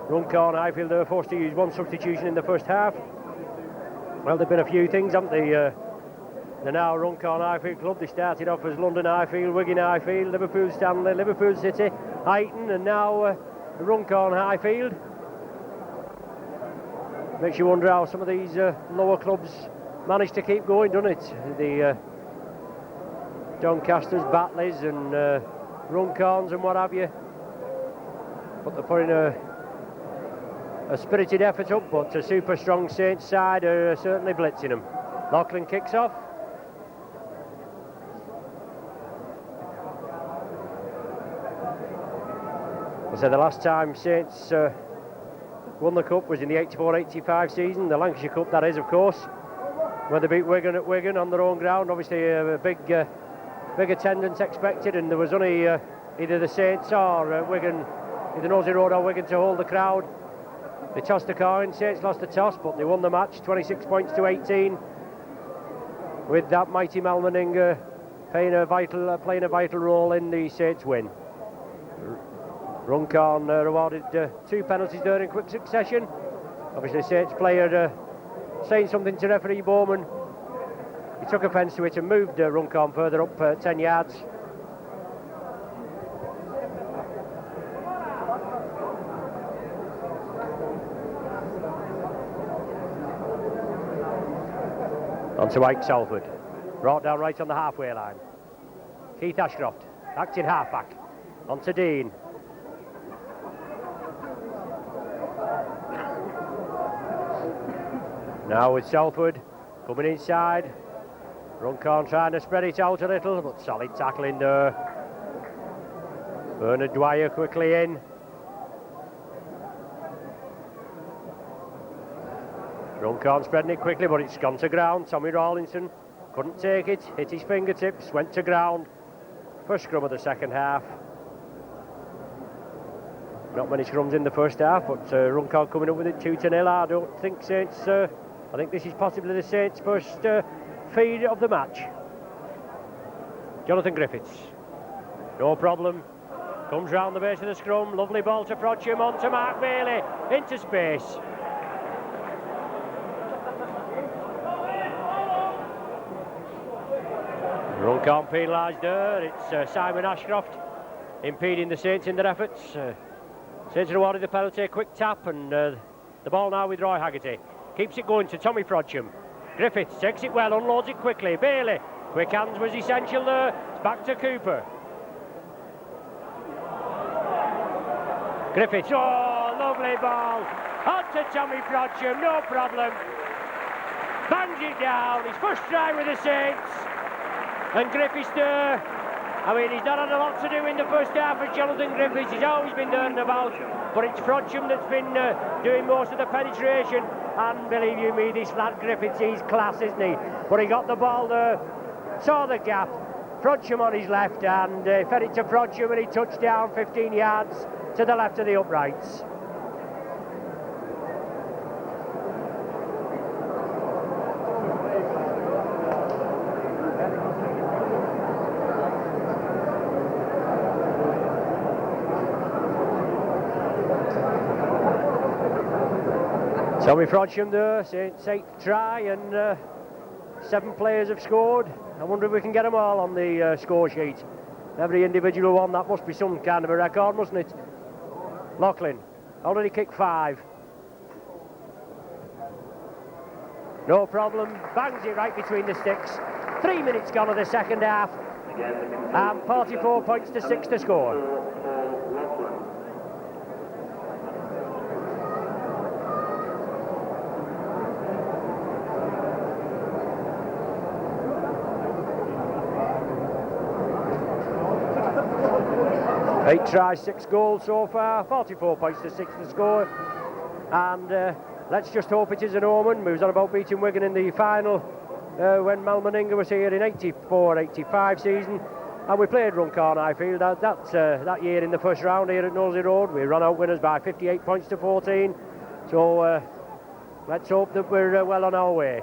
Runcorn Highfield are forced to use one substitution in the first half. Well, there've been a few things, haven't they? They're now Runcorn Highfield Club. They started off as London Highfield, Wigan Highfield, Liverpool Stanley, Liverpool City, Highton, and now Runcorn Highfield. Makes you wonder how some of these lower clubs manage to keep going, doesn't it? The Doncasters, Batleys and Runcorns and what have you. But they're putting a spirited effort up, but a super strong Saints side are certainly blitzing them. Lachlan kicks off. So the last time Saints won the cup was in the 84-85 season, the Lancashire Cup that is, of course, where they beat Wigan at Wigan on their own ground. Obviously a big attendance expected, and there was only either the Saints or Wigan, either Nosey Road or Wigan to hold the crowd. They tossed a coin, Saints lost the toss, but they won the match 26 points to 18, with that mighty Mal Meninga playing a vital role in the Saints win. Runcorn rewarded 2 penalties there in quick succession. Obviously Saints player saying something to referee Bowman. He took offence to it and moved Runcorn further up 10 yards. On to Ike Salford, brought down right on the halfway line. Keith Ashcroft, acting halfback, on to Dean. Now with Salford coming inside. Runcorn trying to spread it out a little, but solid tackling there. Bernard Dwyer quickly in. Runcorn spreading it quickly, but it's gone to ground. Tommy Rawlinson couldn't take it, hit his fingertips, went to ground. First scrum of the second half. Not many scrums in the first half, but Runcorn coming up with it 2-0. I don't think Saints... I think this is possibly the Saints' first feed of the match. Jonathan Griffiths, no problem, comes round the base of the scrum, lovely ball to Frodsham, on to Mark Bailey, into space. Runcorn penalised there, it's Simon Ashcroft impeding the Saints in their efforts. Saints rewarded the penalty, quick tap, and the ball now with Roy Haggerty. Keeps it going to Tommy Frodsham. Griffiths takes it well, unloads it quickly. Bailey, quick hands was essential there. It's back to Cooper. Griffiths, oh, lovely ball. On to Tommy Frodsham, no problem. Bangs it down, his first try with the Saints. And Griffiths there. I mean, he's not had a lot to do in the first half with Jonathan Griffiths. He's always been there and about. But it's Frodsham that's been doing most of the penetration. And believe you me, this lad Griffiths, he's class, isn't he? But he got the ball there, saw the gap. Frodsham on his left, and fed it to Frodsham, and he touched down 15 yards to the left of the uprights. Tommy Frodsham there, Saints 8th try, and 7 players have scored. I wonder if we can get them all on the score sheet. Every individual one, that must be some kind of a record, mustn't it? Lachlan, already kicked 5. No problem, bangs it right between the sticks. 3 minutes gone of the second half, and 44 points to 6 to score. Eight tries, 6 goals so far, 44 points to 6 to score. And let's just hope it is an omen. We was on about beating Wigan in the final when Mal Meninga was here in 84-85 season. And we played Runcorn Highfield that year in the first round here at Nosey Road. We ran out winners by 58 points to 14. So let's hope that we're well on our way.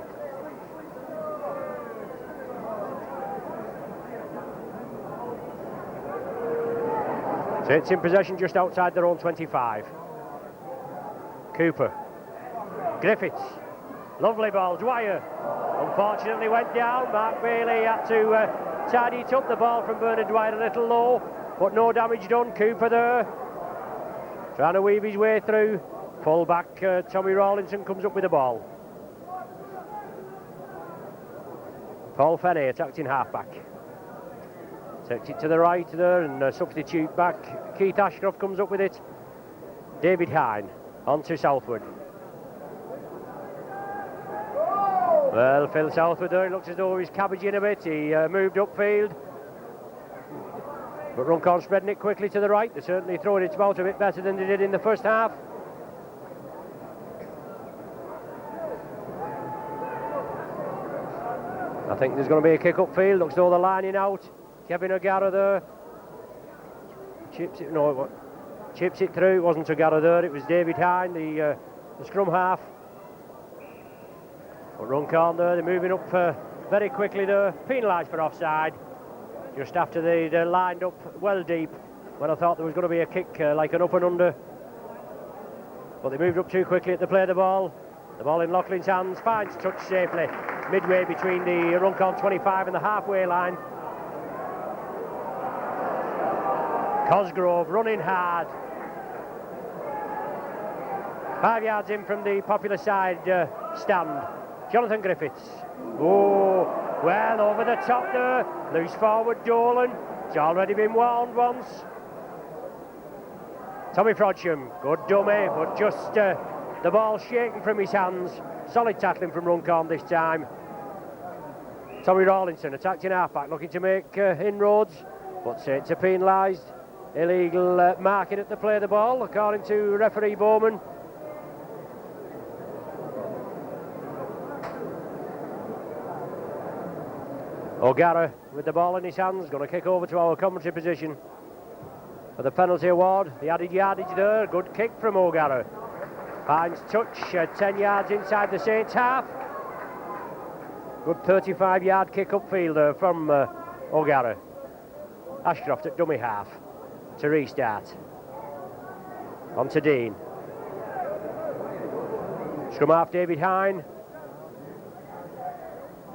So it's in possession just outside their own 25. Cooper. Griffiths. Lovely ball. Dwyer unfortunately went down. Mark Bailey had to tidy it up. The ball from Bernard Dwyer a little low, but no damage done. Cooper there, trying to weave his way through. Full back Tommy Rawlinson comes up with the ball. Paul Fenney attacked in half-back. Takes it to the right there and substitute back. Keith Ashcroft comes up with it. David Hine on to Southwood. Well, Phil Southwood there, he looks as though he's cabbaging a bit. He moved upfield. But Runcorn spreading it quickly to the right. They're certainly throwing it about a bit better than they did in the first half. I think there's going to be a kick upfield. Looks as though they're lining out. Kevin O'Gara there. Chips it through. It wasn't O'Gara there, it was David Hine, the scrum half. But Runcorn there, they're moving up very quickly there. Penalised for offside. Just after they lined up well deep when I thought there was going to be a kick like an up and under. But they moved up too quickly to play the ball. The ball in Loughlin's hands, finds touch safely midway between the Runcorn 25 and the halfway line. Cosgrove running hard. 5 yards in from the popular side stand. Jonathan Griffiths. Oh, well, over the top there. Loose forward Dolan. It's already been warned once. Tommy Frodsham, good dummy, but just the ball shaking from his hands. Solid tackling from Runcorn this time. Tommy Rawlinson attacked in half-back, looking to make inroads, but Saints are penalised. Illegal marking at the play of the ball, according to referee Bowman. O'Gara with the ball in his hands, going to kick over to our commentary position for the penalty award. The added yardage there, good kick from O'Gara. Finds touch, 10 yards inside the Saints half. Good 35-yard kick upfield there from O'Gara. Ashcroft at dummy half to restart. On to Dean. Scrum half David Hine.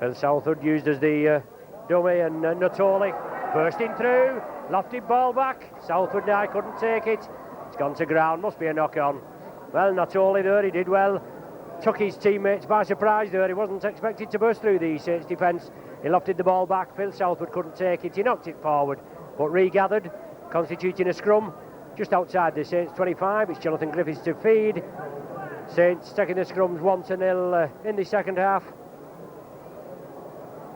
Phil Southwood used as the dummy, and Natoli bursting through. Lofted ball back. Southwood now couldn't take it. It's gone to ground, must be a knock on. Well, Natoli there, he did well. Took his teammates by surprise there. He wasn't expected to burst through the Saints defence. He lofted the ball back. Phil Southwood couldn't take it. He knocked it forward, but regathered, constituting a scrum just outside the Saints 25. It's Jonathan Griffiths to feed. Saints taking the scrums 1-0 in the second half.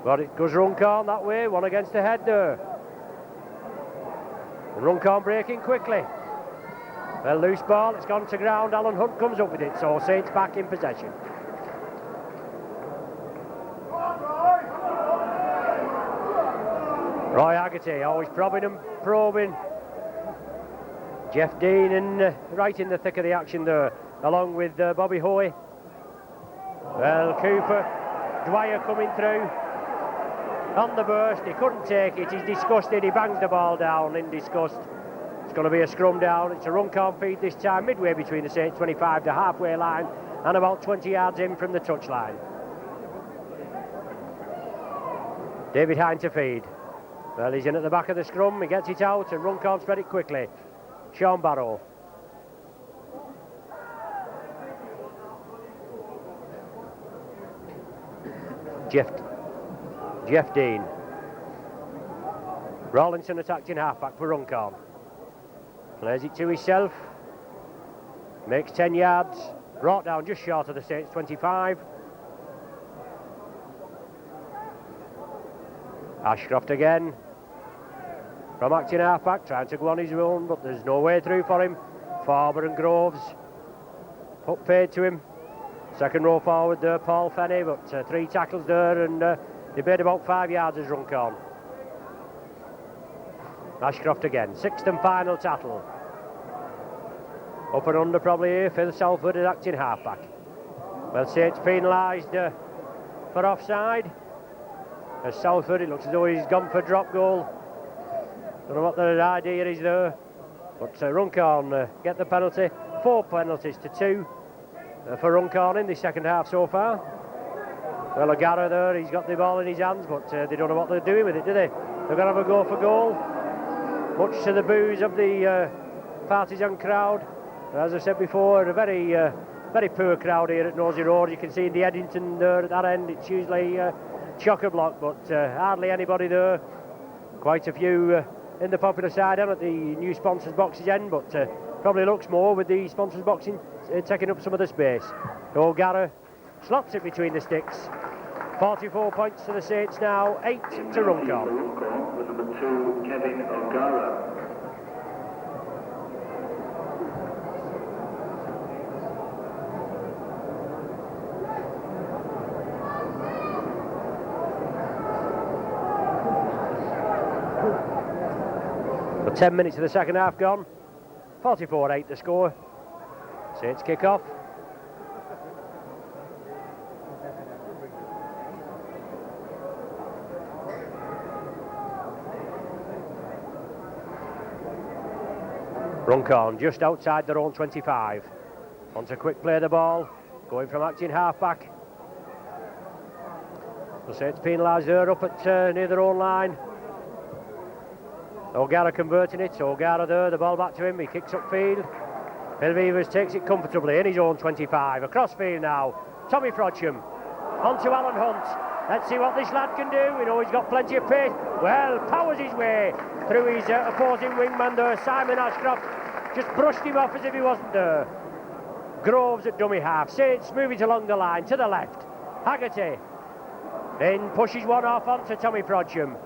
But it goes Runcorn that way, one against the head there. And Runcorn breaking quickly. Well, loose ball, it's gone to ground. Alan Hunt comes up with it, so Saints back in possession. Roy Haggerty always probing and probing. Jeff Dean right in the thick of the action there, along with Bobby Hoey. Well, Cooper, Dwyer coming through. On the burst, he couldn't take it, he's disgusted, he bangs the ball down in disgust. It's going to be a scrum down. It's a Runcorn feed this time, midway between the Saints 25 to halfway line and about 20 yards in from the touchline. David Hine to feed. Well, he's in at the back of the scrum, he gets it out and Runcorn spread it quickly. Sean Barrow. Jeff Dean. Rawlinson attacked in halfback for Runcorn. Plays it to himself. Makes 10 yards. Brought down just short of the Saints 25. Ashcroft again. From acting halfback, trying to go on his own, but there's no way through for him. Farber and Groves. Put paid to him. Second row forward there, Paul Fenney, but 3 tackles there, and they made about 5 yards as Runcorn. Ashcroft again, 6th and final tackle. Up and under probably here, Phil Southwood is acting halfback. Well, Saints penalised for offside. As Southwood, it looks as though he's gone for drop goal. Don't know what the idea is there. But Runcorn get the penalty. 4 penalties to 2 for Runcorn in the second half so far. Well, O'Gara there, he's got the ball in his hands, but they don't know what they're doing with it, do they? They're going to have a go for goal, much to the boos of the partisan crowd. As I said before, a very poor crowd here at Nosey Road. You can see in the Eddington there at that end, it's usually chock-a-block, but hardly anybody there. Quite a few in the popular side and at the new sponsors boxes end, but probably looks more with the sponsors boxing taking up some of the space. O'Gara slots it between the sticks. 44 points to the Saints now, 8 to Runcorn. With number 2, Kevin O'Gara. But 10 minutes of the second half gone. 44-8 the score. Saints kick off. Runcorn just outside their own 25. Want to quick play the ball, going from acting half-back. The Saints penalised there up at near their own line. O'Gara converting it, O'Gara there, the ball back to him, he kicks upfield. Phil Vivers takes it comfortably in his own 25. Across field now, Tommy Frodsham. On to Alan Hunt. Let's see what this lad can do. We know he's got plenty of pace. Well, powers his way through his opposing wingman there, Simon Ashcroft. Just brushed him off as if he wasn't there. Groves at dummy half. Saints move it along the line to the left. Haggerty then pushes one off onto Tommy Frodsham.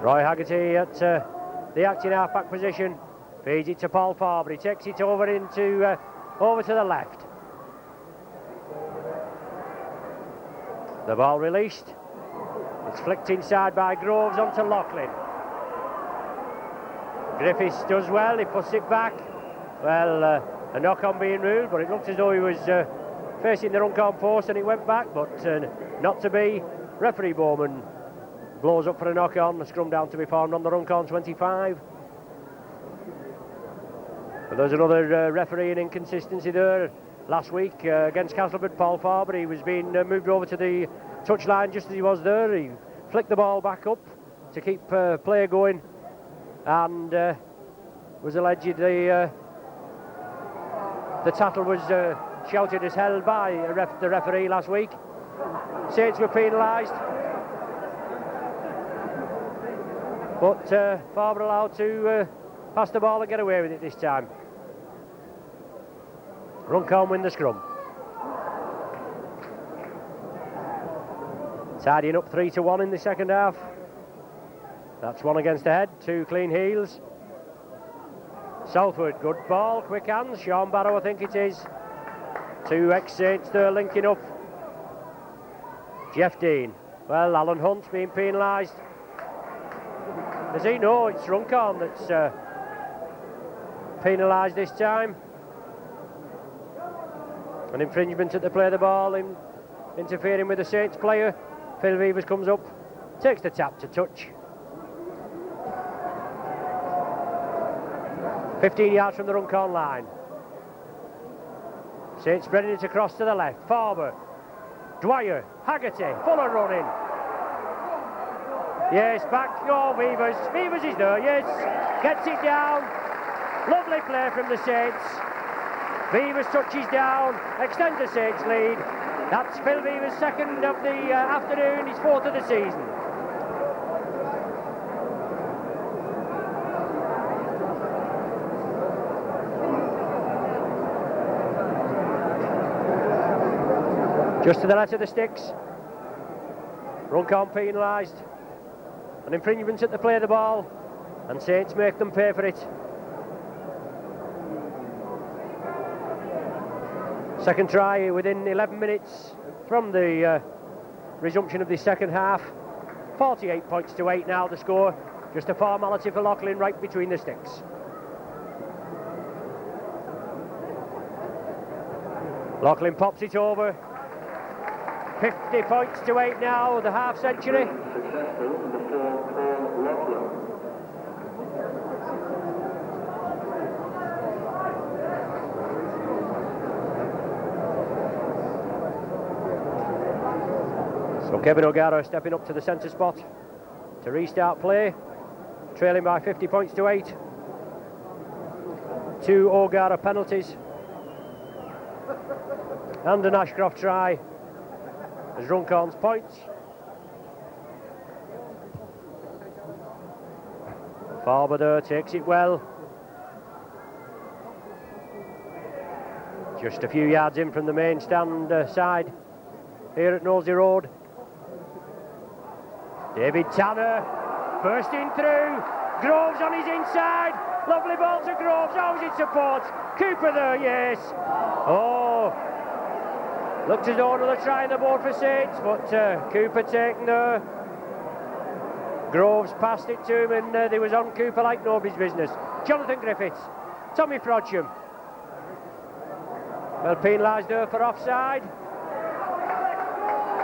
Roy Haggerty at the acting half-back position. Feeds it to Paul Farber. He takes it over over to the left. The ball released. It's flicked inside by Groves onto Loughlin. Griffiths does well, he puts it back. Well, a knock-on being ruled, but it looked as though he was facing the Runcorn post and it went back, but not to be. Referee Bowman blows up for a knock-on, a scrum down to be formed on the Runcorn 25. But there's another refereeing inconsistency there. Last week against Castleford, Paul Farber, he was being moved over to the touchline just as he was there. He flicked the ball back up to keep play going, and was allegedly the tackle was shouted as held by the referee last week. Saints were penalised, but Farber allowed to pass the ball and get away with it this time. Runcorn win the scrum. Tidying up 3-1 in the second half. That's one against the head, 2 clean heels. Southwood, good ball, quick hands. Sean Barrow, I think it is. 2 ex-Saints there linking up. Jeff Dean. Well, Alan Hunt's being penalised. Does he know it's Runcorn that's penalised this time? An infringement at the play of the ball, interfering with the Saints player. Phil Vivers comes up, takes the tap to touch. 15 yards from the Runcorn line. Saints spreading it across to the left. Farber, Dwyer, Haggerty, Fuller running. Yes, back. Oh, Vivers. Vivers is there, yes. Gets it down. Lovely play from the Saints. Vivers touches down, extends the Saints lead. That's Phil Vivers' second of the afternoon, his 4th of the season. Just to the left of the sticks. Runcorn penalised. An infringement at the play of the ball, and Saints make them pay for it. Second try within 11 minutes from the resumption of the second half. 48 points to 8 now the score. Just a formality for Loughlin right between the sticks. Loughlin pops it over. 50 points to 8 now, the half century. Successful, number Laughlin. So Kevin O'Gara stepping up to the centre spot to restart play, trailing by 50 points to 8. 2 O'Gara penalties and an Ashcroft try as Runcorn's points. Farber takes it well. Just a few yards in from the main stand side here at Knowsley Road. David Tanner bursting through. Groves on his inside. Lovely ball to Groves. Always in support. Cooper there, yes. Oh, looked as though another try on the board for Saints, but Cooper taken there. Groves passed it to him, and they was on Cooper like nobody's business. Jonathan Griffiths, Tommy Frodsham. Well, penalised there for offside.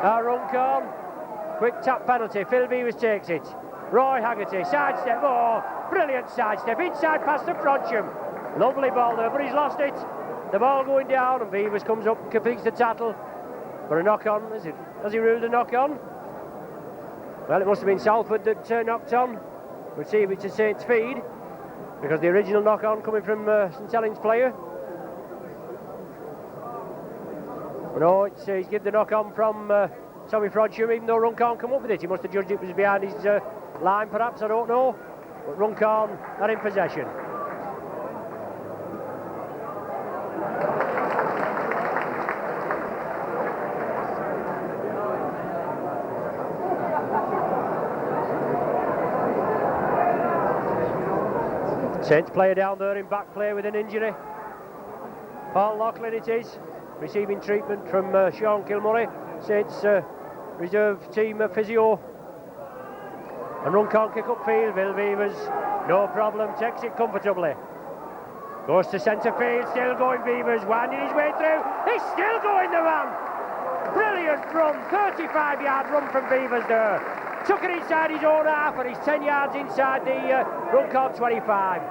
Runcorn, quick tap penalty. Phil Beavers takes it. Roy Haggerty, sidestep. Oh, brilliant sidestep. Inside pass to Frodsham. Lovely ball there, but he's lost it. The ball going down, and Beavers comes up and completes the tackle for a knock on. Has he ruled a knock on? Well, it must have been Salford that knocked on. We'll see if it's a Saints feed, because the original knock on coming from St Helens player. No, he's given the knock on from Tommy Frodsham, even though Runcorn come up with it. He must have judged it was behind his line, perhaps, I don't know. But Runcorn are in possession. Saints player down there in back play with an injury. Paul Laughlin it is, receiving treatment from Sean Kilmurray, Saints reserve team physio. And Runcorn kick upfield. Bill Beavers, no problem, takes it comfortably. Goes to centre field, still going Beavers, winding his way through. He's still going, the man. Brilliant run, 35-yard run from Beavers there. Took it inside his own half, and he's 10 yards inside the Runcorn 25.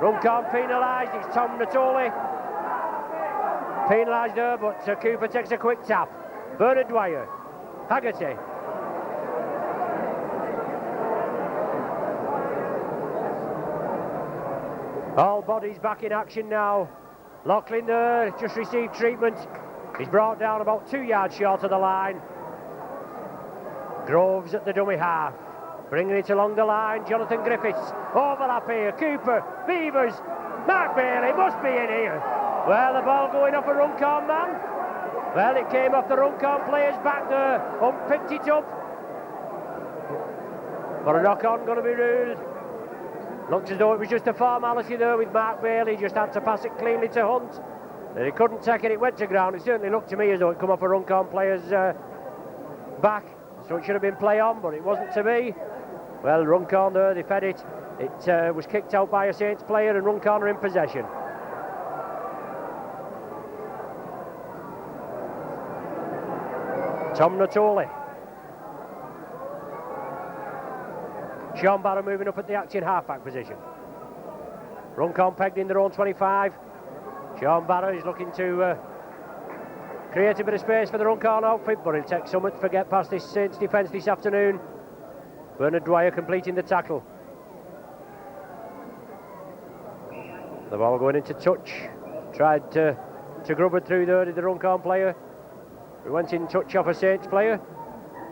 Runcorn penalised, it's Tom Natoli. Penalised there, but Cooper takes a quick tap. Bernard Dwyer, Haggerty. All bodies back in action now. Laughlin there, just received treatment. He's brought down about 2 yards short of the line. Groves at the dummy half, bringing it along the line. Jonathan Griffiths, overlap here. Cooper, Beavers, Mark Bailey must be in here. Well, the ball going off a Runcorn man. Well, it came off the Runcorn player's back there. Picked it up. But a knock-on going to be ruled. Looks as though it was just a formality there with Mark Bailey. Just had to pass it cleanly to Hunt. And he couldn't take it, it went to ground. It certainly looked to me as though it come off a Runcorn player's back. So it should have been play on, but it wasn't to be. Well, Runcorn there, they fed it. It was kicked out by a Saints player, and Runcorn are in possession. Tom Natoli. Sean Barrow moving up at the acting half-back position. Runcorn pegged in their own 25. Sean Barrow is looking to create a bit of space for the Runcorn outfit, but it'll take something to get past this Saints defence this afternoon. Bernard Dwyer completing the tackle. The ball going into touch. Tried to grub it through there, did the Runcorn player. We went in touch off a Saints player,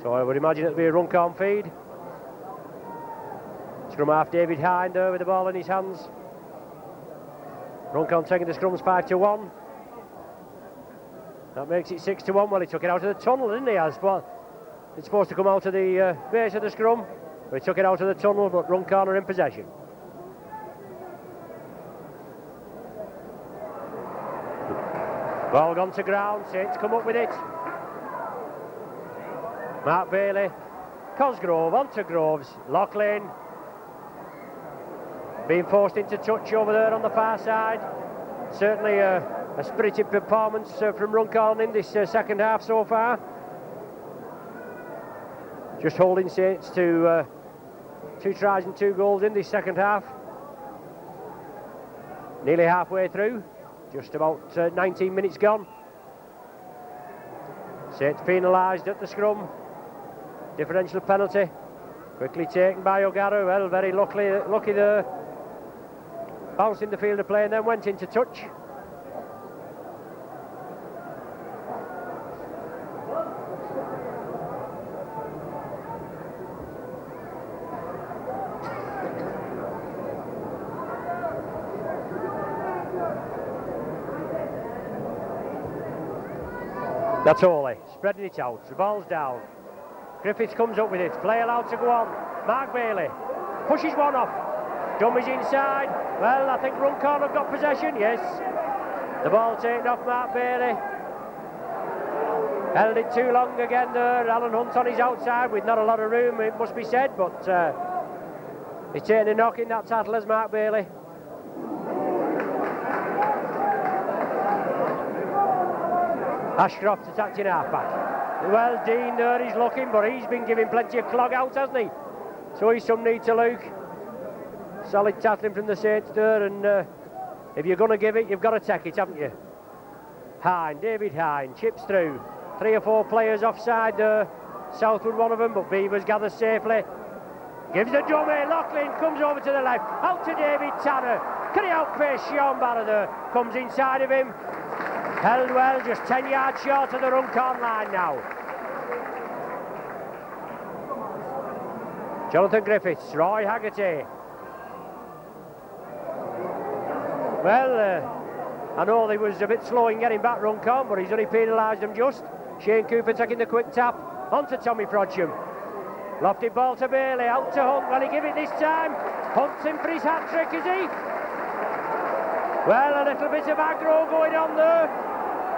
so I would imagine it'll be a Runcorn feed. Scrum half David Hine there with the ball in his hands. Runcorn taking the scrums 5-1. That makes it 6-1. Well, he took it out of the tunnel, didn't he? As well, it's supposed to come out of the base of the scrum, but he took it out of the tunnel. But Runcorn are in possession. Ball gone to ground. Saints come up with it. Mark Bailey, Cosgrove onto Groves. Laughlin being forced into touch over there on the far side. Certainly a spirited performance from Runcorn in this second half so far. Just holding Saints to 2 tries and 2 goals in this second half. Nearly halfway through, just about 19 minutes gone. Saints penalised at the scrum. Differential penalty. Quickly taken by O'Gara. Well, very lucky there. Bounced in the field of play and then went into touch. That's Hawley, spreading it out, the ball's down. Griffiths comes up with it, play allowed to go on. Mark Bailey pushes one off. Dummies inside. Well, I think Runcorn have got possession, yes. The ball taken off Mark Bailey. Held it too long again there. Alan Hunt on his outside with not a lot of room, it must be said, but he's taking a knock in that tackle as Mark Bailey. Ashcroft attacked in half-back. Well, Dean there, he's looking, but he's been giving plenty of clog out, hasn't he? So he's some need to Luke. Solid tackling from the Saints there, and if you're going to give it, you've got to take it, haven't you? Hine, David Hine, chips through. 3 or 4 players offside there. Southwood one of them, but Beavers gathers safely. Gives the dummy, Loughlin comes over to the left, out to David Tanner. Can he outpace Sean Barrow there? Comes inside of him. Held well, just 10 yards short of the Runcorn line now. Jonathan Griffiths, Roy Haggerty. Well, I know he was a bit slow in getting back Runcorn, but he's only penalised them just. Shane Cooper taking the quick tap, on to Tommy Frodsham. Lofted ball to Bailey, out to Hunt. Will he give it this time? Hunt's in for his hat-trick, is he? Well, a little bit of aggro going on there.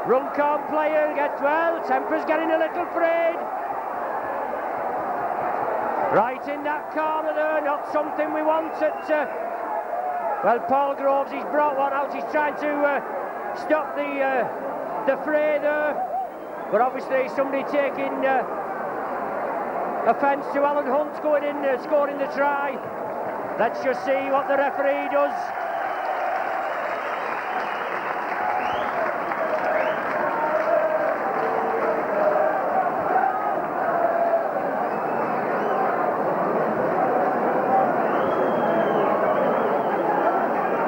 Runcorn player gets, well, temper's getting a little frayed. Right in that corner there, not something we want at... well, Paul Groves, he's brought one out, he's trying to stop the fray there. But obviously somebody taking offence to Alan Hunt going in, scoring the try. Let's just see what the referee does.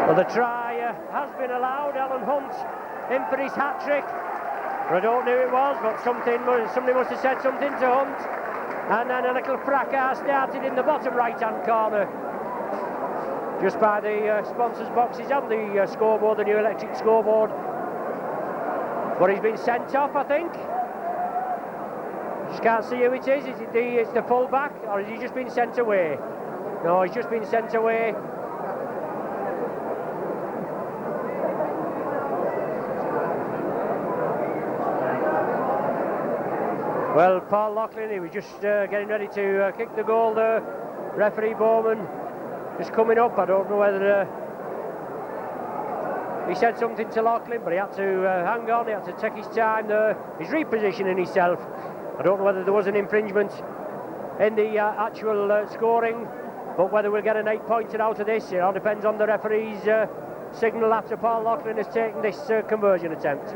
Well, the try has been allowed. Alan Hunt in for his hat-trick. I don't know who it was, but somebody must have said something to Hunt. And then a little fracas started in the bottom right-hand corner, just by the sponsors' boxes and the scoreboard, the new electric scoreboard. But he's been sent off, I think. Just can't see who it is. Is it it's the full-back, or has he just been sent away? No, he's just been sent away. Well, Paul Loughlin, he was just getting ready to kick the goal there. Referee Bowman just coming up. I don't know whether he said something to Loughlin, but he had to hang on, he had to take his time there. He's repositioning himself. I don't know whether there was an infringement in the actual scoring, but whether we'll get an 8-pointer out of this, it all depends on the referee's signal after Paul Loughlin has taken this conversion attempt.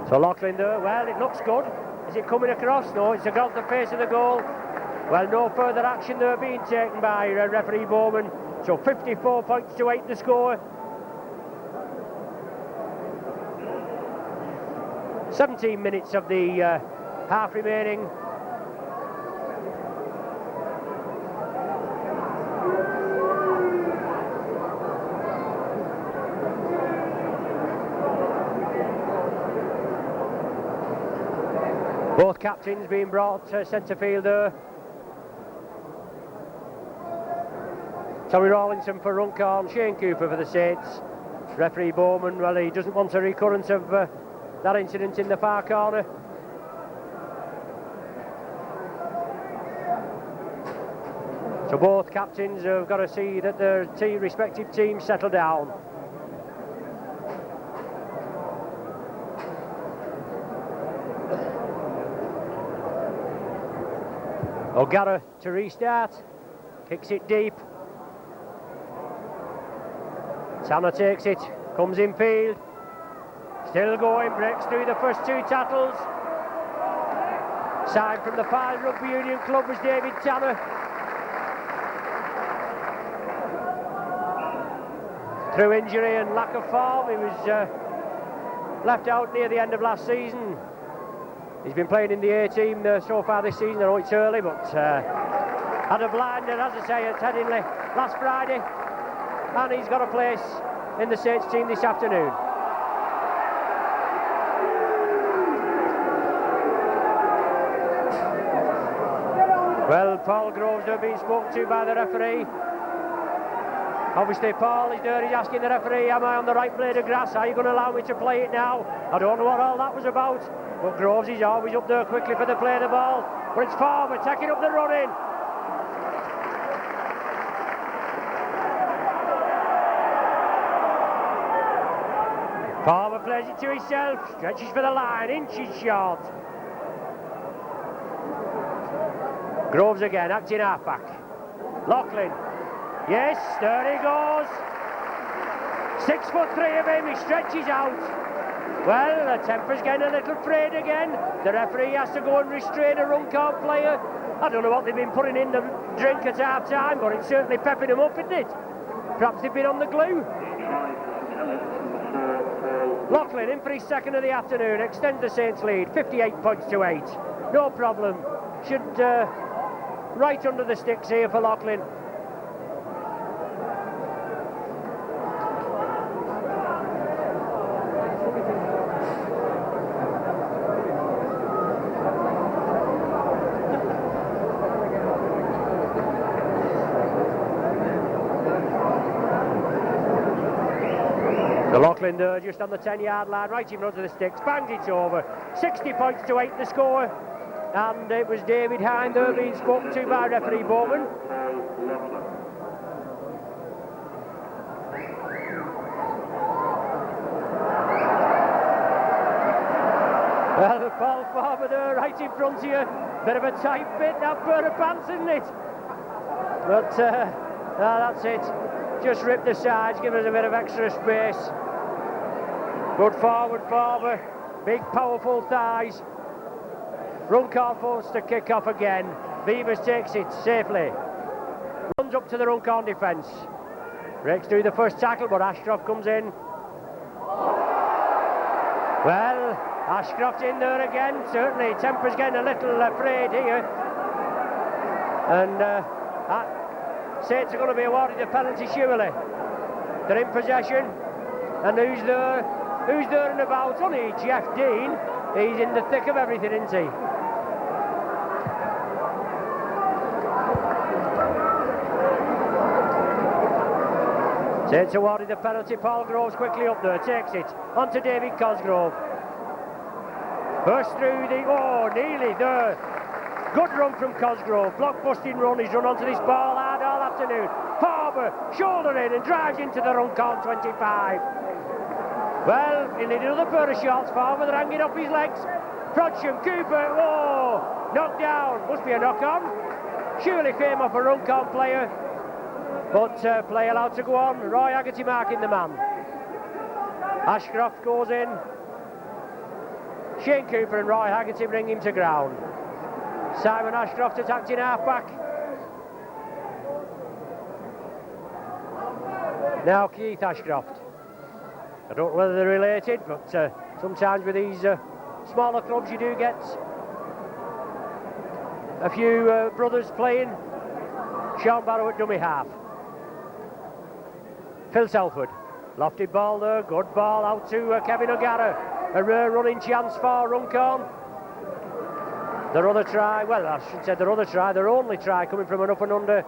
So Loughlin there, well, it looks good. Is it coming across? No, it's across the face of the goal. Well, no further action there being taken by referee Bowman. So 54 points to 8 the score. 17 minutes of the half remaining. Both captains being brought centre fielder. Tommy Rawlinson for Runcorn, Shane Cooper for the Saints. Referee Bowman, well, he doesn't want a recurrence of that incident in the far corner. So both captains have got to see that their respective teams settle down. O'Gara to restart, kicks it deep. Tanner takes it, comes in field, still going, breaks through the first two tackles. Signed from the Fylde Rugby Union club was David Tanner. Through injury and lack of form, he was left out near the end of last season. He's been playing in the A team so far this season. I know it's early, but had a blinder, as I say, at Headingley last Friday, and he's got a place in the Saints team this afternoon. Well, Paul Groves has been spoken to by the referee. Obviously, Paul is there, he's asking the referee, am I on the right blade of grass? Are you going to allow me to play it now? I don't know what all that was about. But Groves is always up there quickly for the play of the ball. But it's Farmer taking up the running. Farmer plays it to himself, stretches for the line, inches short. Groves again, acting halfback. Loughlin. Yes, there he goes. 6'3" of him, he stretches out. Well, the temper's getting a little frayed again. The referee has to go and restrain a Runcorn player. I don't know what they've been putting in the drink at half time, but it's certainly pepping them up, isn't it? Perhaps they've been on the glue. Loughlin in for his second of the afternoon, extends the Saints lead, 58 points to 8. No problem. Should right under the sticks here for Loughlin. Loughlin there just on the 10-yard line, right in front of the sticks, bangs it over. 60 points to 8 the score. And it was David Hine there being spoken to by referee Bowman. Well, Paul Farmer there right in front of you. Bit of a tight fit, that pair of pants, isn't it? But that's it. Just rip the sides, give us a bit of extra space. Good forward Farmer, big powerful thighs. Runcorn forced to kick off again. Beavers takes it safely. Runs up to the Runcorn defence. Breaks through the first tackle, but Ashcroft comes in. Well, Ashcroft in there again. Certainly, temper's getting a little afraid here. And Saints are going to be awarded a penalty surely. They're in possession. And who's there? Who's there and about? Only Jeff Dean. He's in the thick of everything, isn't he? Saints awarded the penalty. Paul Groves quickly up there, takes it on to David Cosgrove. Burst through the, nearly there. Good run from Cosgrove, block-busting run. He's run onto this ball hard all afternoon. Farmer, shoulder in and drives into the Runcorn 25. Well, he'll need another pair of shots. Farmer, they're hanging off his legs. Frodsham, Cooper, knocked down. Must be a knock-on. Surely came off a Runcorn player. But play allowed to go on. Roy Haggerty marking the man. Ashcroft goes in. Shane Cooper and Roy Haggerty bring him to ground. Simon Ashcroft attacked in half-back. Now Keith Ashcroft. I don't know whether they're related, but sometimes with these smaller clubs you do get a few brothers playing. Sean Barrow at dummy half. Phil Telford, lofted ball there, good ball out to Kevin O'Gara. A rare running chance for Runcorn. Their other try, well I should say their other try, their only try coming from an up and under